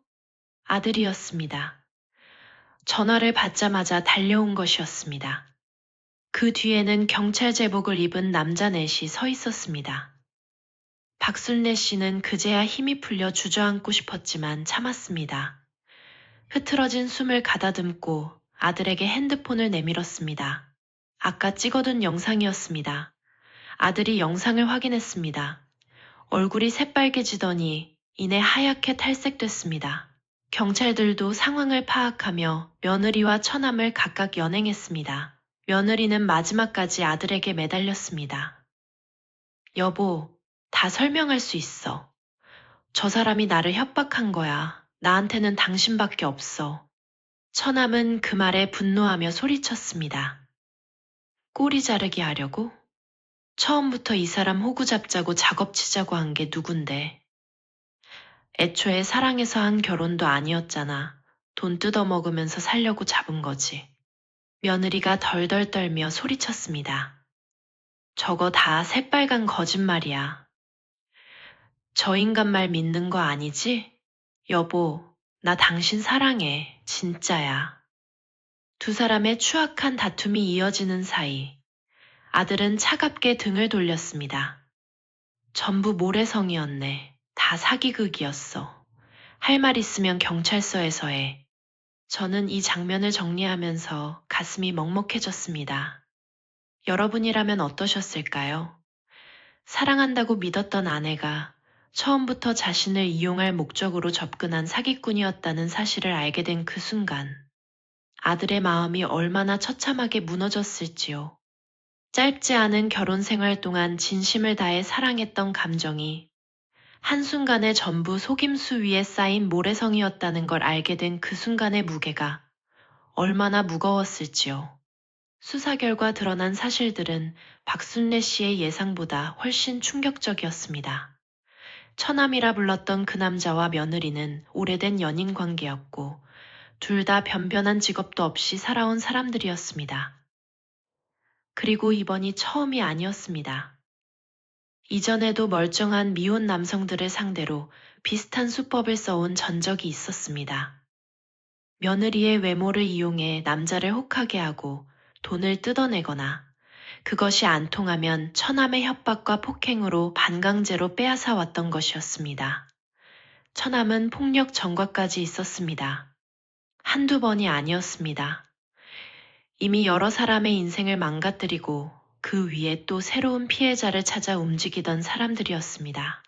아들이었습니다. 전화를 받자마자 달려온 것이었습니다. 그 뒤에는 경찰 제복을 입은 남자 넷이 서 있었습니다. 박순례 씨는 그제야 힘이 풀려 주저앉고 싶었지만 참았습니다. 흐트러진 숨을 가다듬고 아들에게 핸드폰을 내밀었습니다. 아까 찍어둔 영상이었습니다. 아들이 영상을 확인했습니다. 얼굴이 새빨개지더니 이내 하얗게 탈색됐습니다. 경찰들도 상황을 파악하며 며느리와 처남을 각각 연행했습니다. 며느리는 마지막까지 아들에게 매달렸습니다. 여보, 다 설명할 수 있어. 저 사람이 나를 협박한 거야. 나한테는 당신밖에 없어. 처남은 그 말에 분노하며 소리쳤습니다. 꼬리 자르기 하려고? 처음부터 이 사람 호구 잡자고 작업치자고 한 게 누군데. 애초에 사랑해서 한 결혼도 아니었잖아. 돈 뜯어먹으면서 살려고 잡은 거지. 며느리가 덜덜 떨며 소리쳤습니다. 저거 다 새빨간 거짓말이야. 저 인간 말 믿는 거 아니지? 여보, 나 당신 사랑해. 진짜야. 두 사람의 추악한 다툼이 이어지는 사이 아들은 차갑게 등을 돌렸습니다. 전부 모래성이었네. 다 사기극이었어. 할 말 있으면 경찰서에서 해. 저는 이 장면을 정리하면서 가슴이 먹먹해졌습니다. 여러분이라면 어떠셨을까요? 사랑한다고 믿었던 아내가 처음부터 자신을 이용할 목적으로 접근한 사기꾼이었다는 사실을 알게 된 그 순간, 아들의 마음이 얼마나 처참하게 무너졌을지요. 짧지 않은 결혼 생활 동안 진심을 다해 사랑했던 감정이 한순간에 전부 속임수 위에 쌓인 모래성이었다는 걸 알게 된 그 순간의 무게가 얼마나 무거웠을지요. 수사 결과 드러난 사실들은 박순례 씨의 예상보다 훨씬 충격적이었습니다. 처남이라 불렀던 그 남자와 며느리는 오래된 연인 관계였고 둘 다 변변한 직업도 없이 살아온 사람들이었습니다. 그리고 이번이 처음이 아니었습니다. 이전에도 멀쩡한 미혼 남성들을 상대로 비슷한 수법을 써온 전적이 있었습니다. 며느리의 외모를 이용해 남자를 혹하게 하고 돈을 뜯어내거나 그것이 안 통하면 처남의 협박과 폭행으로 반강제로 빼앗아 왔던 것이었습니다. 처남은 폭력 전과까지 있었습니다. 한두 번이 아니었습니다. 이미 여러 사람의 인생을 망가뜨리고 그 위에 또 새로운 피해자를 찾아 움직이던 사람들이었습니다.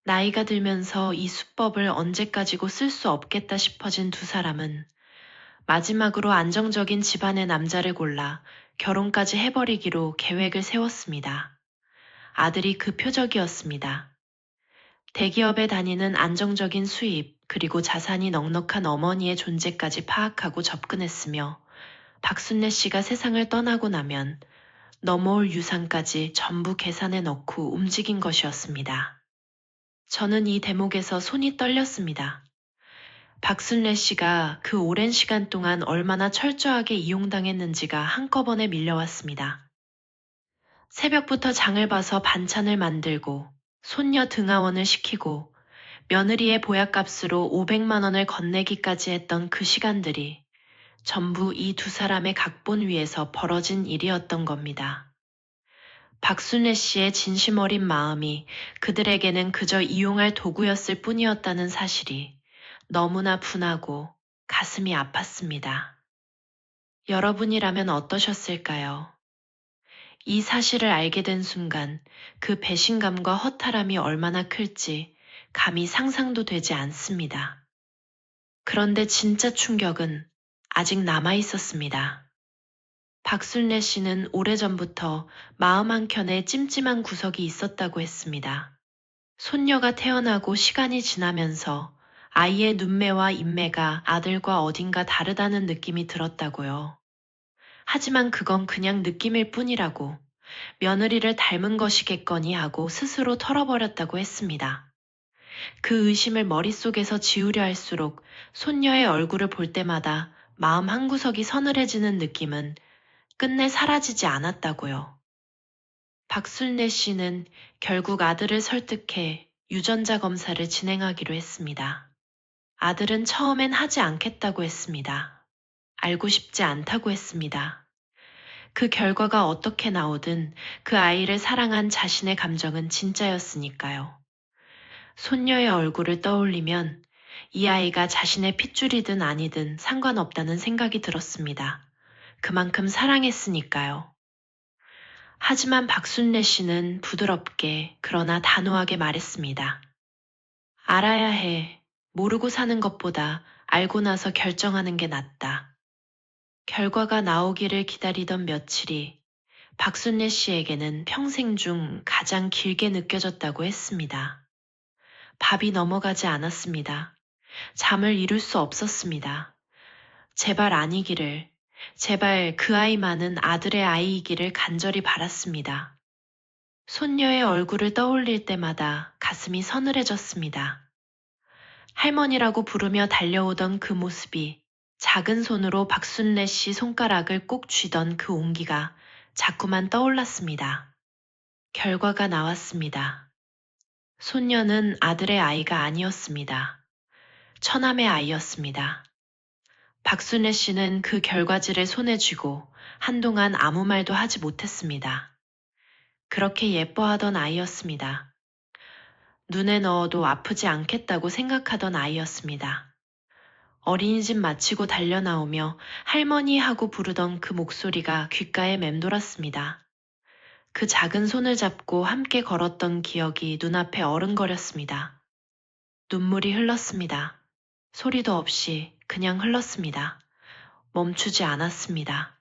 나이가 들면서 이 수법을 언제까지고 쓸 수 없겠다 싶어진 두 사람은 마지막으로 안정적인 집안의 남자를 골라 결혼까지 해버리기로 계획을 세웠습니다. 아들이 그 표적이었습니다. 대기업에 다니는 안정적인 수입 그리고 자산이 넉넉한 어머니의 존재까지 파악하고 접근했으며 박순례 씨가 세상을 떠나고 나면 넘어올 유산까지 전부 계산에 넣고 움직인 것이었습니다. 저는 이 대목에서 손이 떨렸습니다. 박순례 씨가 그 오랜 시간 동안 얼마나 철저하게 이용당했는지가 한꺼번에 밀려왔습니다. 새벽부터 장을 봐서 반찬을 만들고 손녀 등하원을 시키고 며느리의 보약값으로 500만 원을 건네기까지 했던 그 시간들이 전부 이 두 사람의 각본 위에서 벌어진 일이었던 겁니다. 박순례 씨의 진심 어린 마음이 그들에게는 그저 이용할 도구였을 뿐이었다는 사실이 너무나 분하고 가슴이 아팠습니다. 여러분이라면 어떠셨을까요? 이 사실을 알게 된 순간 그 배신감과 허탈함이 얼마나 클지 감히 상상도 되지 않습니다. 그런데 진짜 충격은 아직 남아 있었습니다. 박순례 씨는 오래전부터 마음 한켠에 찜찜한 구석이 있었다고 했습니다. 손녀가 태어나고 시간이 지나면서 아이의 눈매와 인매가 아들과 어딘가 다르다는 느낌이 들었다고요. 하지만 그건 그냥 느낌일 뿐이라고 며느리를 닮은 것이겠거니 하고 스스로 털어버렸다고 했습니다. 그 의심을 머릿속에서 지우려 할수록 손녀의 얼굴을 볼 때마다 마음 한구석이 서늘해지는 느낌은 끝내 사라지지 않았다고요. 박순례 씨는 결국 아들을 설득해 유전자 검사를 진행하기로 했습니다. 아들은 처음엔 하지 않겠다고 했습니다. 알고 싶지 않다고 했습니다. 그 결과가 어떻게 나오든 그 아이를 사랑한 자신의 감정은 진짜였으니까요. 손녀의 얼굴을 떠올리면 이 아이가 자신의 핏줄이든 아니든 상관없다는 생각이 들었습니다. 그만큼 사랑했으니까요. 하지만 박순례 씨는 부드럽게 그러나 단호하게 말했습니다. 알아야 해. 모르고 사는 것보다 알고 나서 결정하는 게 낫다. 결과가 나오기를 기다리던 며칠이 박순례 씨에게는 평생 중 가장 길게 느껴졌다고 했습니다. 밥이 넘어가지 않았습니다. 잠을 이룰 수 없었습니다. 제발 아니기를, 제발 그 아이만은 아들의 아이이기를 간절히 바랐습니다. 손녀의 얼굴을 떠올릴 때마다 가슴이 서늘해졌습니다. 할머니라고 부르며 달려오던 그 모습이 작은 손으로 박순례 씨 손가락을 꼭 쥐던 그 온기가 자꾸만 떠올랐습니다. 결과가 나왔습니다. 손녀는 아들의 아이가 아니었습니다. 처남의 아이였습니다. 박순례 씨는 그 결과지를 손에 쥐고 한동안 아무 말도 하지 못했습니다. 그렇게 예뻐하던 아이였습니다. 눈에 넣어도 아프지 않겠다고 생각하던 아이였습니다. 어린이집 마치고 달려나오며 할머니 하고 부르던 그 목소리가 귓가에 맴돌았습니다. 그 작은 손을 잡고 함께 걸었던 기억이 눈앞에 어른거렸습니다. 눈물이 흘렀습니다. 소리도 없이 그냥 흘렀습니다. 멈추지 않았습니다.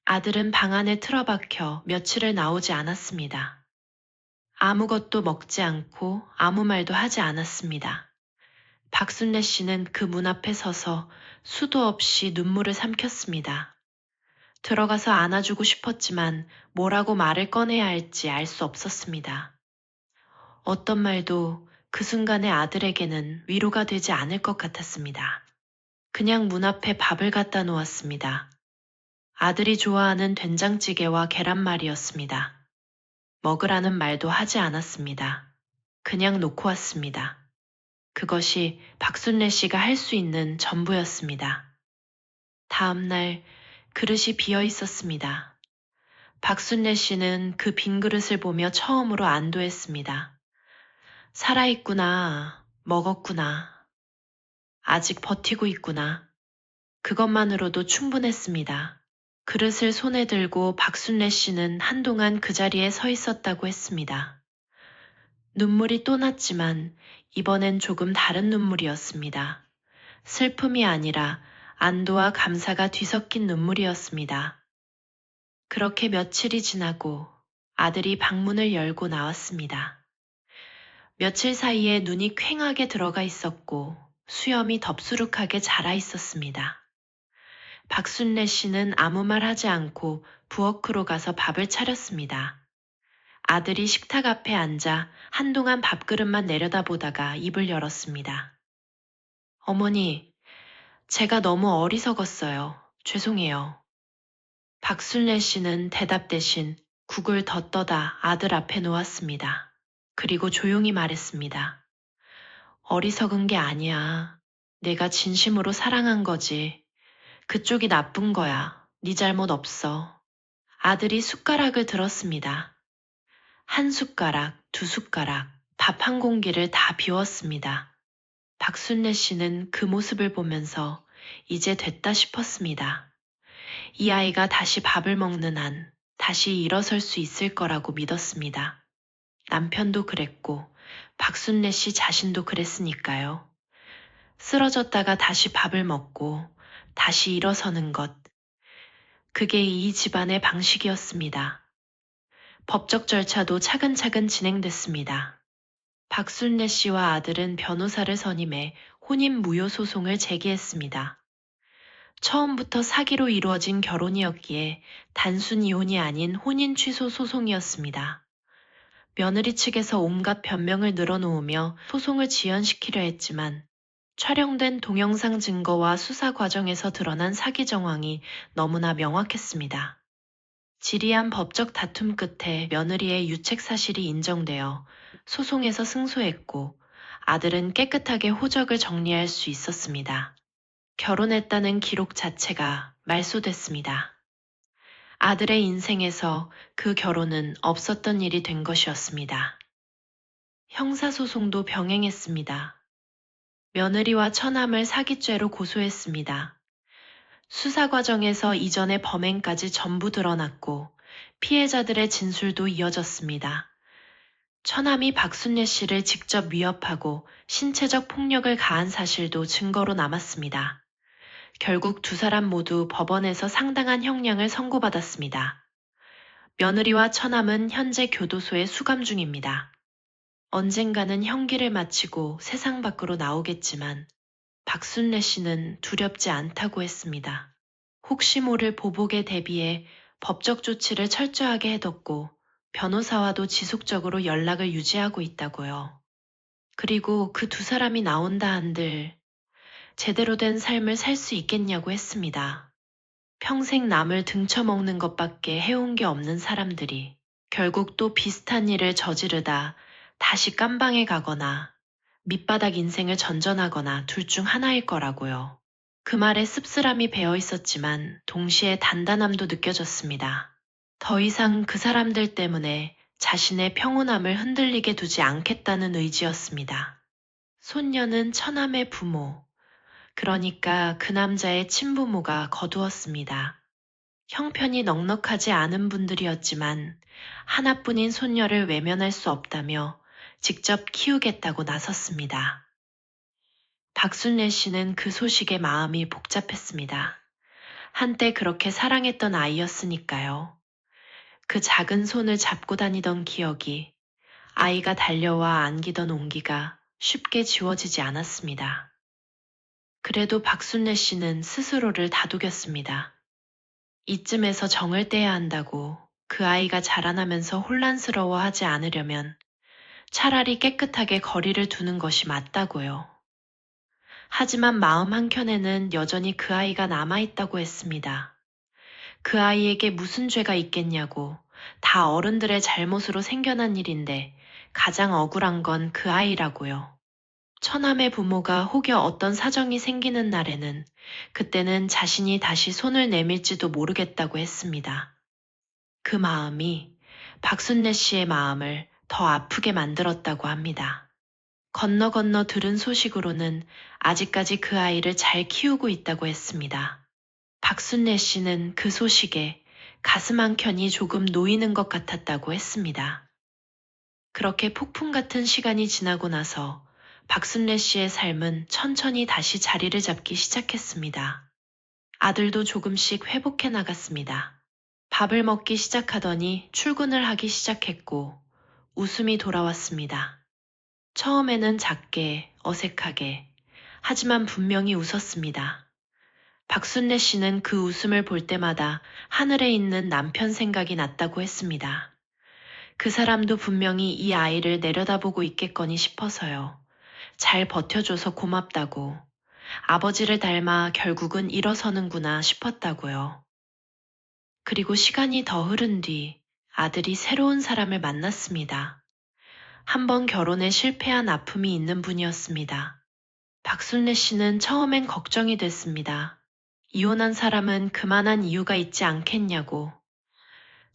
아들은 방 안에 틀어박혀 며칠을 나오지 않았습니다. 아무것도 먹지 않고 아무 말도 하지 않았습니다. 박순례 씨는 그 문 앞에 서서 수도 없이 눈물을 삼켰습니다. 들어가서 안아주고 싶었지만 뭐라고 말을 꺼내야 할지 알 수 없었습니다. 어떤 말도 그 순간의 아들에게는 위로가 되지 않을 것 같았습니다. 그냥 문 앞에 밥을 갖다 놓았습니다. 아들이 좋아하는 된장찌개와 계란말이였습니다. 먹으라는 말도 하지 않았습니다. 그냥 놓고 왔습니다. 그것이 박순례 씨가 할 수 있는 전부였습니다. 다음 날 그릇이 비어 있었습니다. 박순례 씨는 그 빈 그릇을 보며 처음으로 안도했습니다. 살아있구나, 먹었구나, 아직 버티고 있구나. 그것만으로도 충분했습니다. 그릇을 손에 들고 박순례 씨는 한동안 그 자리에 서 있었다고 했습니다. 눈물이 또 났지만 이번엔 조금 다른 눈물이었습니다. 슬픔이 아니라 안도와 감사가 뒤섞인 눈물이었습니다. 그렇게 며칠이 지나고 아들이 방문을 열고 나왔습니다. 며칠 사이에 눈이 퀭하게 들어가 있었고 수염이 덥수룩하게 자라 있었습니다. 박순례 씨는 아무 말 하지 않고 부엌으로 가서 밥을 차렸습니다. 아들이 식탁 앞에 앉아 한동안 밥그릇만 내려다보다가 입을 열었습니다. 어머니, 제가 너무 어리석었어요. 죄송해요. 박순례 씨는 대답 대신 국을 더 떠다 아들 앞에 놓았습니다. 그리고 조용히 말했습니다. 어리석은 게 아니야. 내가 진심으로 사랑한 거지. 그쪽이 나쁜 거야. 네 잘못 없어. 아들이 숟가락을 들었습니다. 한 숟가락, 두 숟가락, 밥 한 공기를 다 비웠습니다. 박순례 씨는 그 모습을 보면서 이제 됐다 싶었습니다. 이 아이가 다시 밥을 먹는 한 다시 일어설 수 있을 거라고 믿었습니다. 남편도 그랬고 박순례 씨 자신도 그랬으니까요. 쓰러졌다가 다시 밥을 먹고 다시 일어서는 것. 그게 이 집안의 방식이었습니다. 법적 절차도 차근차근 진행됐습니다. 박순례 씨와 아들은 변호사를 선임해 혼인 무효 소송을 제기했습니다. 처음부터 사기로 이루어진 결혼이었기에 단순 이혼이 아닌 혼인 취소 소송이었습니다. 며느리 측에서 온갖 변명을 늘어놓으며 소송을 지연시키려 했지만 촬영된 동영상 증거와 수사 과정에서 드러난 사기 정황이 너무나 명확했습니다. 지리한 법적 다툼 끝에 며느리의 유책 사실이 인정되어 소송에서 승소했고 아들은 깨끗하게 호적을 정리할 수 있었습니다. 결혼했다는 기록 자체가 말소됐습니다. 아들의 인생에서 그 결혼은 없었던 일이 된 것이었습니다. 형사소송도 병행했습니다. 며느리와 처남을 사기죄로 고소했습니다. 수사 과정에서 이전의 범행까지 전부 드러났고 피해자들의 진술도 이어졌습니다. 처남이 박순례 씨를 직접 위협하고 신체적 폭력을 가한 사실도 증거로 남았습니다. 결국 두 사람 모두 법원에서 상당한 형량을 선고받았습니다. 며느리와 처남은 현재 교도소에 수감 중입니다. 언젠가는 형기를 마치고 세상 밖으로 나오겠지만 박순례 씨는 두렵지 않다고 했습니다. 혹시 모를 보복에 대비해 법적 조치를 철저하게 해뒀고 변호사와도 지속적으로 연락을 유지하고 있다고요. 그리고 그 두 사람이 나온다 한들 제대로 된 삶을 살 수 있겠냐고 했습니다. 평생 남을 등쳐먹는 것밖에 해온 게 없는 사람들이 결국 또 비슷한 일을 저지르다 다시 깜방에 가거나 밑바닥 인생을 전전하거나 둘 중 하나일 거라고요. 그 말에 씁쓸함이 배어 있었지만 동시에 단단함도 느껴졌습니다. 더 이상 그 사람들 때문에 자신의 평온함을 흔들리게 두지 않겠다는 의지였습니다. 손녀는 처남의 부모, 그러니까 그 남자의 친부모가 거두었습니다. 형편이 넉넉하지 않은 분들이었지만 하나뿐인 손녀를 외면할 수 없다며 직접 키우겠다고 나섰습니다. 박순례 씨는 그 소식에 마음이 복잡했습니다. 한때 그렇게 사랑했던 아이였으니까요. 그 작은 손을 잡고 다니던 기억이 아이가 달려와 안기던 온기가 쉽게 지워지지 않았습니다. 그래도 박순례 씨는 스스로를 다독였습니다. 이쯤에서 정을 떼야 한다고 그 아이가 자라나면서 혼란스러워하지 않으려면 차라리 깨끗하게 거리를 두는 것이 맞다고요. 하지만 마음 한켠에는 여전히 그 아이가 남아있다고 했습니다. 그 아이에게 무슨 죄가 있겠냐고, 다 어른들의 잘못으로 생겨난 일인데 가장 억울한 건 그 아이라고요. 처남의 부모가 혹여 어떤 사정이 생기는 날에는 그때는 자신이 다시 손을 내밀지도 모르겠다고 했습니다. 그 마음이 박순례 씨의 마음을 더 아프게 만들었다고 합니다. 건너 건너 들은 소식으로는 아직까지 그 아이를 잘 키우고 있다고 했습니다. 박순례 씨는 그 소식에 가슴 한켠이 조금 놓이는 것 같았다고 했습니다. 그렇게 폭풍 같은 시간이 지나고 나서 박순례 씨의 삶은 천천히 다시 자리를 잡기 시작했습니다. 아들도 조금씩 회복해 나갔습니다. 밥을 먹기 시작하더니 출근을 하기 시작했고 웃음이 돌아왔습니다. 처음에는 작게, 어색하게, 하지만 분명히 웃었습니다. 박순례 씨는 그 웃음을 볼 때마다 하늘에 있는 남편 생각이 났다고 했습니다. 그 사람도 분명히 이 아이를 내려다보고 있겠거니 싶어서요. 잘 버텨줘서 고맙다고, 아버지를 닮아 결국은 일어서는구나 싶었다고요. 그리고 시간이 더 흐른 뒤 아들이 새로운 사람을 만났습니다. 한 번 결혼에 실패한 아픔이 있는 분이었습니다. 박순례 씨는 처음엔 걱정이 됐습니다. 이혼한 사람은 그만한 이유가 있지 않겠냐고.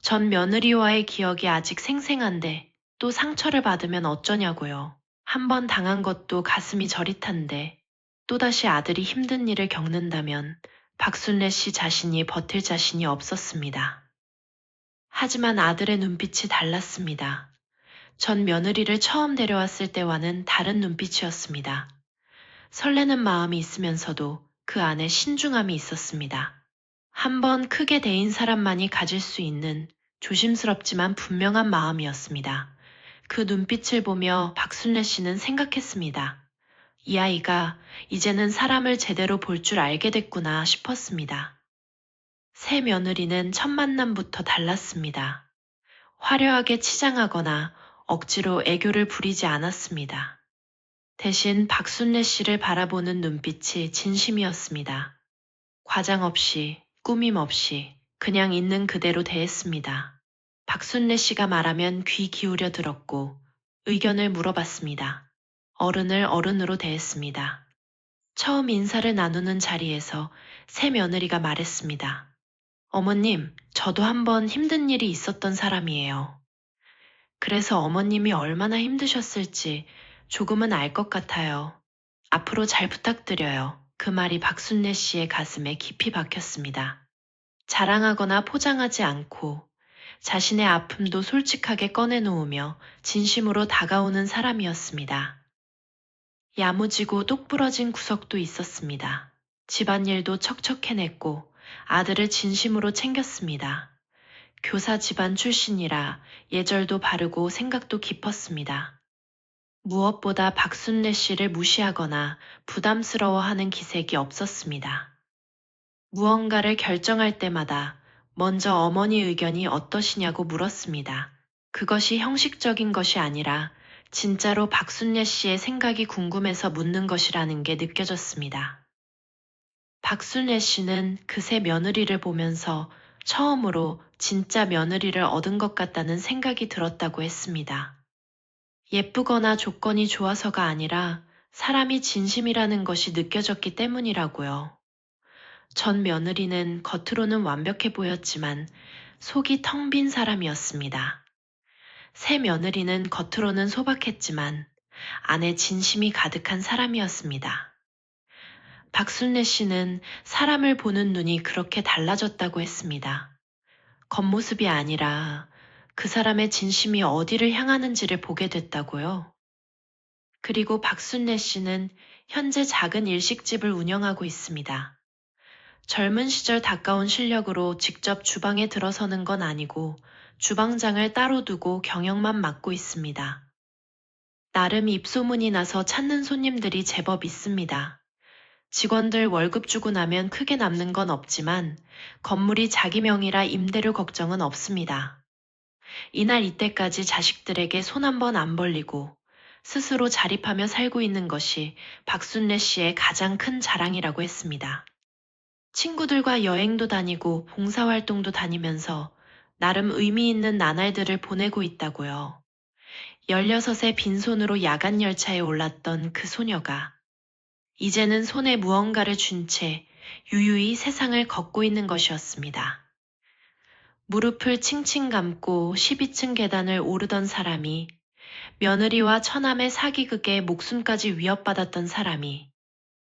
전 며느리와의 기억이 아직 생생한데 또 상처를 받으면 어쩌냐고요. 한 번 당한 것도 가슴이 저릿한데 또다시 아들이 힘든 일을 겪는다면 박순례 씨 자신이 버틸 자신이 없었습니다. 하지만 아들의 눈빛이 달랐습니다. 전 며느리를 처음 데려왔을 때와는 다른 눈빛이었습니다. 설레는 마음이 있으면서도 그 안에 신중함이 있었습니다. 한 번 크게 데인 사람만이 가질 수 있는 조심스럽지만 분명한 마음이었습니다. 그 눈빛을 보며 박순례 씨는 생각했습니다. 이 아이가 이제는 사람을 제대로 볼 줄 알게 됐구나 싶었습니다. 새 며느리는 첫 만남부터 달랐습니다. 화려하게 치장하거나 억지로 애교를 부리지 않았습니다. 대신 박순례 씨를 바라보는 눈빛이 진심이었습니다. 과장 없이, 꾸밈 없이 그냥 있는 그대로 대했습니다. 박순례 씨가 말하면 귀 기울여 들었고 의견을 물어봤습니다. 어른을 어른으로 대했습니다. 처음 인사를 나누는 자리에서 새 며느리가 말했습니다. 어머님, 저도 한번 힘든 일이 있었던 사람이에요. 그래서 어머님이 얼마나 힘드셨을지 조금은 알 것 같아요. 앞으로 잘 부탁드려요. 그 말이 박순례 씨의 가슴에 깊이 박혔습니다. 자랑하거나 포장하지 않고 자신의 아픔도 솔직하게 꺼내놓으며 진심으로 다가오는 사람이었습니다. 야무지고 똑부러진 구석도 있었습니다. 집안일도 척척 해냈고 아들을 진심으로 챙겼습니다. 교사 집안 출신이라 예절도 바르고 생각도 깊었습니다. 무엇보다 박순례 씨를 무시하거나 부담스러워하는 기색이 없었습니다. 무언가를 결정할 때마다 먼저 어머니 의견이 어떠시냐고 물었습니다. 그것이 형식적인 것이 아니라 진짜로 박순례 씨의 생각이 궁금해서 묻는 것이라는 게 느껴졌습니다. 박순례 씨는 그새 며느리를 보면서 처음으로 진짜 며느리를 얻은 것 같다는 생각이 들었다고 했습니다. 예쁘거나 조건이 좋아서가 아니라 사람이 진심이라는 것이 느껴졌기 때문이라고요. 전 며느리는 겉으로는 완벽해 보였지만 속이 텅 빈 사람이었습니다. 새 며느리는 겉으로는 소박했지만 안에 진심이 가득한 사람이었습니다. 박순례 씨는 사람을 보는 눈이 그렇게 달라졌다고 했습니다. 겉모습이 아니라 그 사람의 진심이 어디를 향하는지를 보게 됐다고요. 그리고 박순례 씨는 현재 작은 일식집을 운영하고 있습니다. 젊은 시절 닦아온 실력으로 직접 주방에 들어서는 건 아니고 주방장을 따로 두고 경영만 맡고 있습니다. 나름 입소문이 나서 찾는 손님들이 제법 있습니다. 직원들 월급 주고 나면 크게 남는 건 없지만 건물이 자기 명의라 임대료 걱정은 없습니다. 이날 이때까지 자식들에게 손 한 번 안 벌리고 스스로 자립하며 살고 있는 것이 박순례 씨의 가장 큰 자랑이라고 했습니다. 친구들과 여행도 다니고 봉사활동도 다니면서 나름 의미 있는 나날들을 보내고 있다고요. 16의 빈손으로 야간 열차에 올랐던 그 소녀가 이제는 손에 무언가를 쥔 채 유유히 세상을 걷고 있는 것이었습니다. 무릎을 칭칭 감고 12층 계단을 오르던 사람이, 며느리와 처남의 사기극에 목숨까지 위협받았던 사람이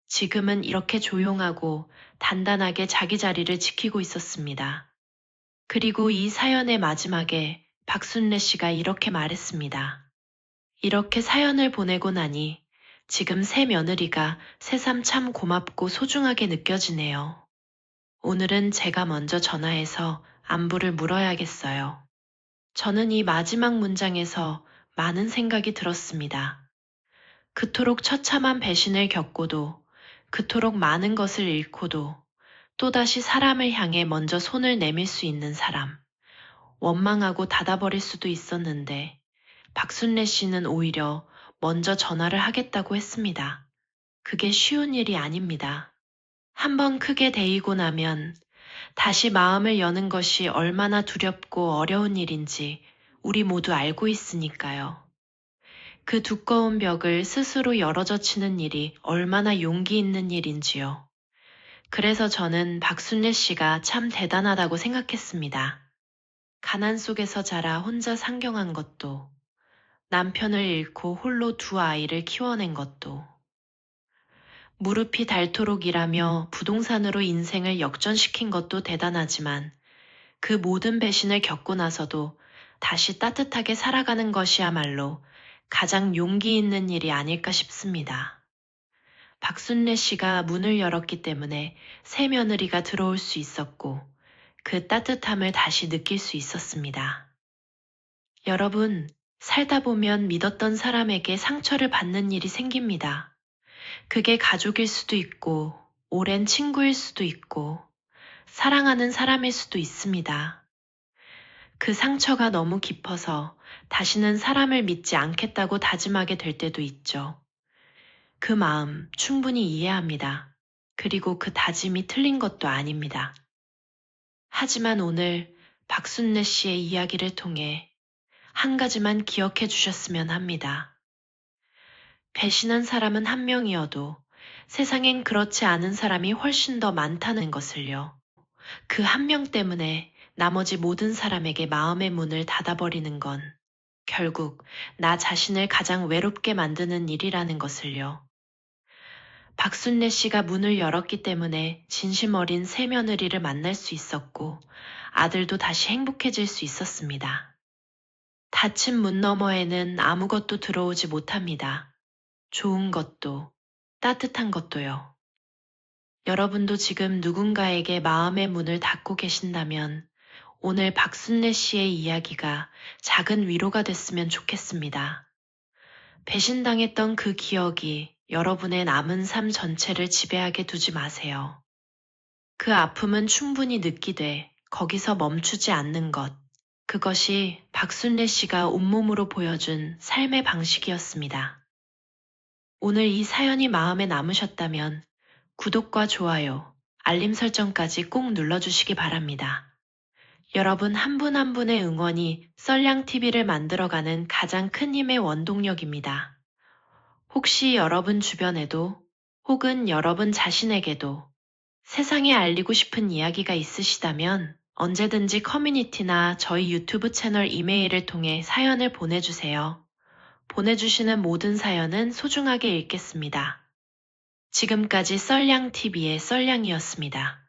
지금은 이렇게 조용하고 단단하게 자기 자리를 지키고 있었습니다. 그리고 이 사연의 마지막에 박순례 씨가 이렇게 말했습니다. 이렇게 사연을 보내고 나니 지금 새 며느리가 새삼 참 고맙고 소중하게 느껴지네요. 오늘은 제가 먼저 전화해서 안부를 물어야겠어요. 저는 이 마지막 문장에서 많은 생각이 들었습니다. 그토록 처참한 배신을 겪고도, 그토록 많은 것을 잃고도 또다시 사람을 향해 먼저 손을 내밀 수 있는 사람. 원망하고 닫아버릴 수도 있었는데 박순례 씨는 오히려 먼저 전화를 하겠다고 했습니다. 그게 쉬운 일이 아닙니다. 한번 크게 데이고 나면 다시 마음을 여는 것이 얼마나 두렵고 어려운 일인지 우리 모두 알고 있으니까요. 그 두꺼운 벽을 스스로 열어젖히는 일이 얼마나 용기 있는 일인지요. 그래서 저는 박순례 씨가 참 대단하다고 생각했습니다. 가난 속에서 자라 혼자 상경한 것도, 남편을 잃고 홀로 두 아이를 키워낸 것도, 무릎이 닳도록 일하며 부동산으로 인생을 역전시킨 것도 대단하지만 그 모든 배신을 겪고 나서도 다시 따뜻하게 살아가는 것이야말로 가장 용기 있는 일이 아닐까 싶습니다. 박순례 씨가 문을 열었기 때문에 새 며느리가 들어올 수 있었고 그 따뜻함을 다시 느낄 수 있었습니다. 여러분, 살다 보면 믿었던 사람에게 상처를 받는 일이 생깁니다. 그게 가족일 수도 있고, 오랜 친구일 수도 있고, 사랑하는 사람일 수도 있습니다. 그 상처가 너무 깊어서 다시는 사람을 믿지 않겠다고 다짐하게 될 때도 있죠. 그 마음 충분히 이해합니다. 그리고 그 다짐이 틀린 것도 아닙니다. 하지만 오늘 박순례 씨의 이야기를 통해 한 가지만 기억해 주셨으면 합니다. 배신한 사람은 한 명이어도 세상엔 그렇지 않은 사람이 훨씬 더 많다는 것을요. 그 한 명 때문에 나머지 모든 사람에게 마음의 문을 닫아버리는 건 결국 나 자신을 가장 외롭게 만드는 일이라는 것을요. 박순례 씨가 문을 열었기 때문에 진심 어린 새며느리를 만날 수 있었고 아들도 다시 행복해질 수 있었습니다. 닫힌 문 너머에는 아무것도 들어오지 못합니다. 좋은 것도, 따뜻한 것도요. 여러분도 지금 누군가에게 마음의 문을 닫고 계신다면 오늘 박순례 씨의 이야기가 작은 위로가 됐으면 좋겠습니다. 배신당했던 그 기억이 여러분의 남은 삶 전체를 지배하게 두지 마세요. 그 아픔은 충분히 느끼되 거기서 멈추지 않는 것. 그것이 박순례 씨가 온몸으로 보여준 삶의 방식이었습니다. 오늘 이 사연이 마음에 남으셨다면 구독과 좋아요, 알림 설정까지 꼭 눌러주시기 바랍니다. 여러분 한 분 한 분의 응원이 썰량TV를 만들어가는 가장 큰 힘의 원동력입니다. 혹시 여러분 주변에도 혹은 여러분 자신에게도 세상에 알리고 싶은 이야기가 있으시다면 언제든지 커뮤니티나 저희 유튜브 채널 이메일을 통해 사연을 보내주세요. 보내주시는 모든 사연은 소중하게 읽겠습니다. 지금까지 썰량TV의 썰량이었습니다.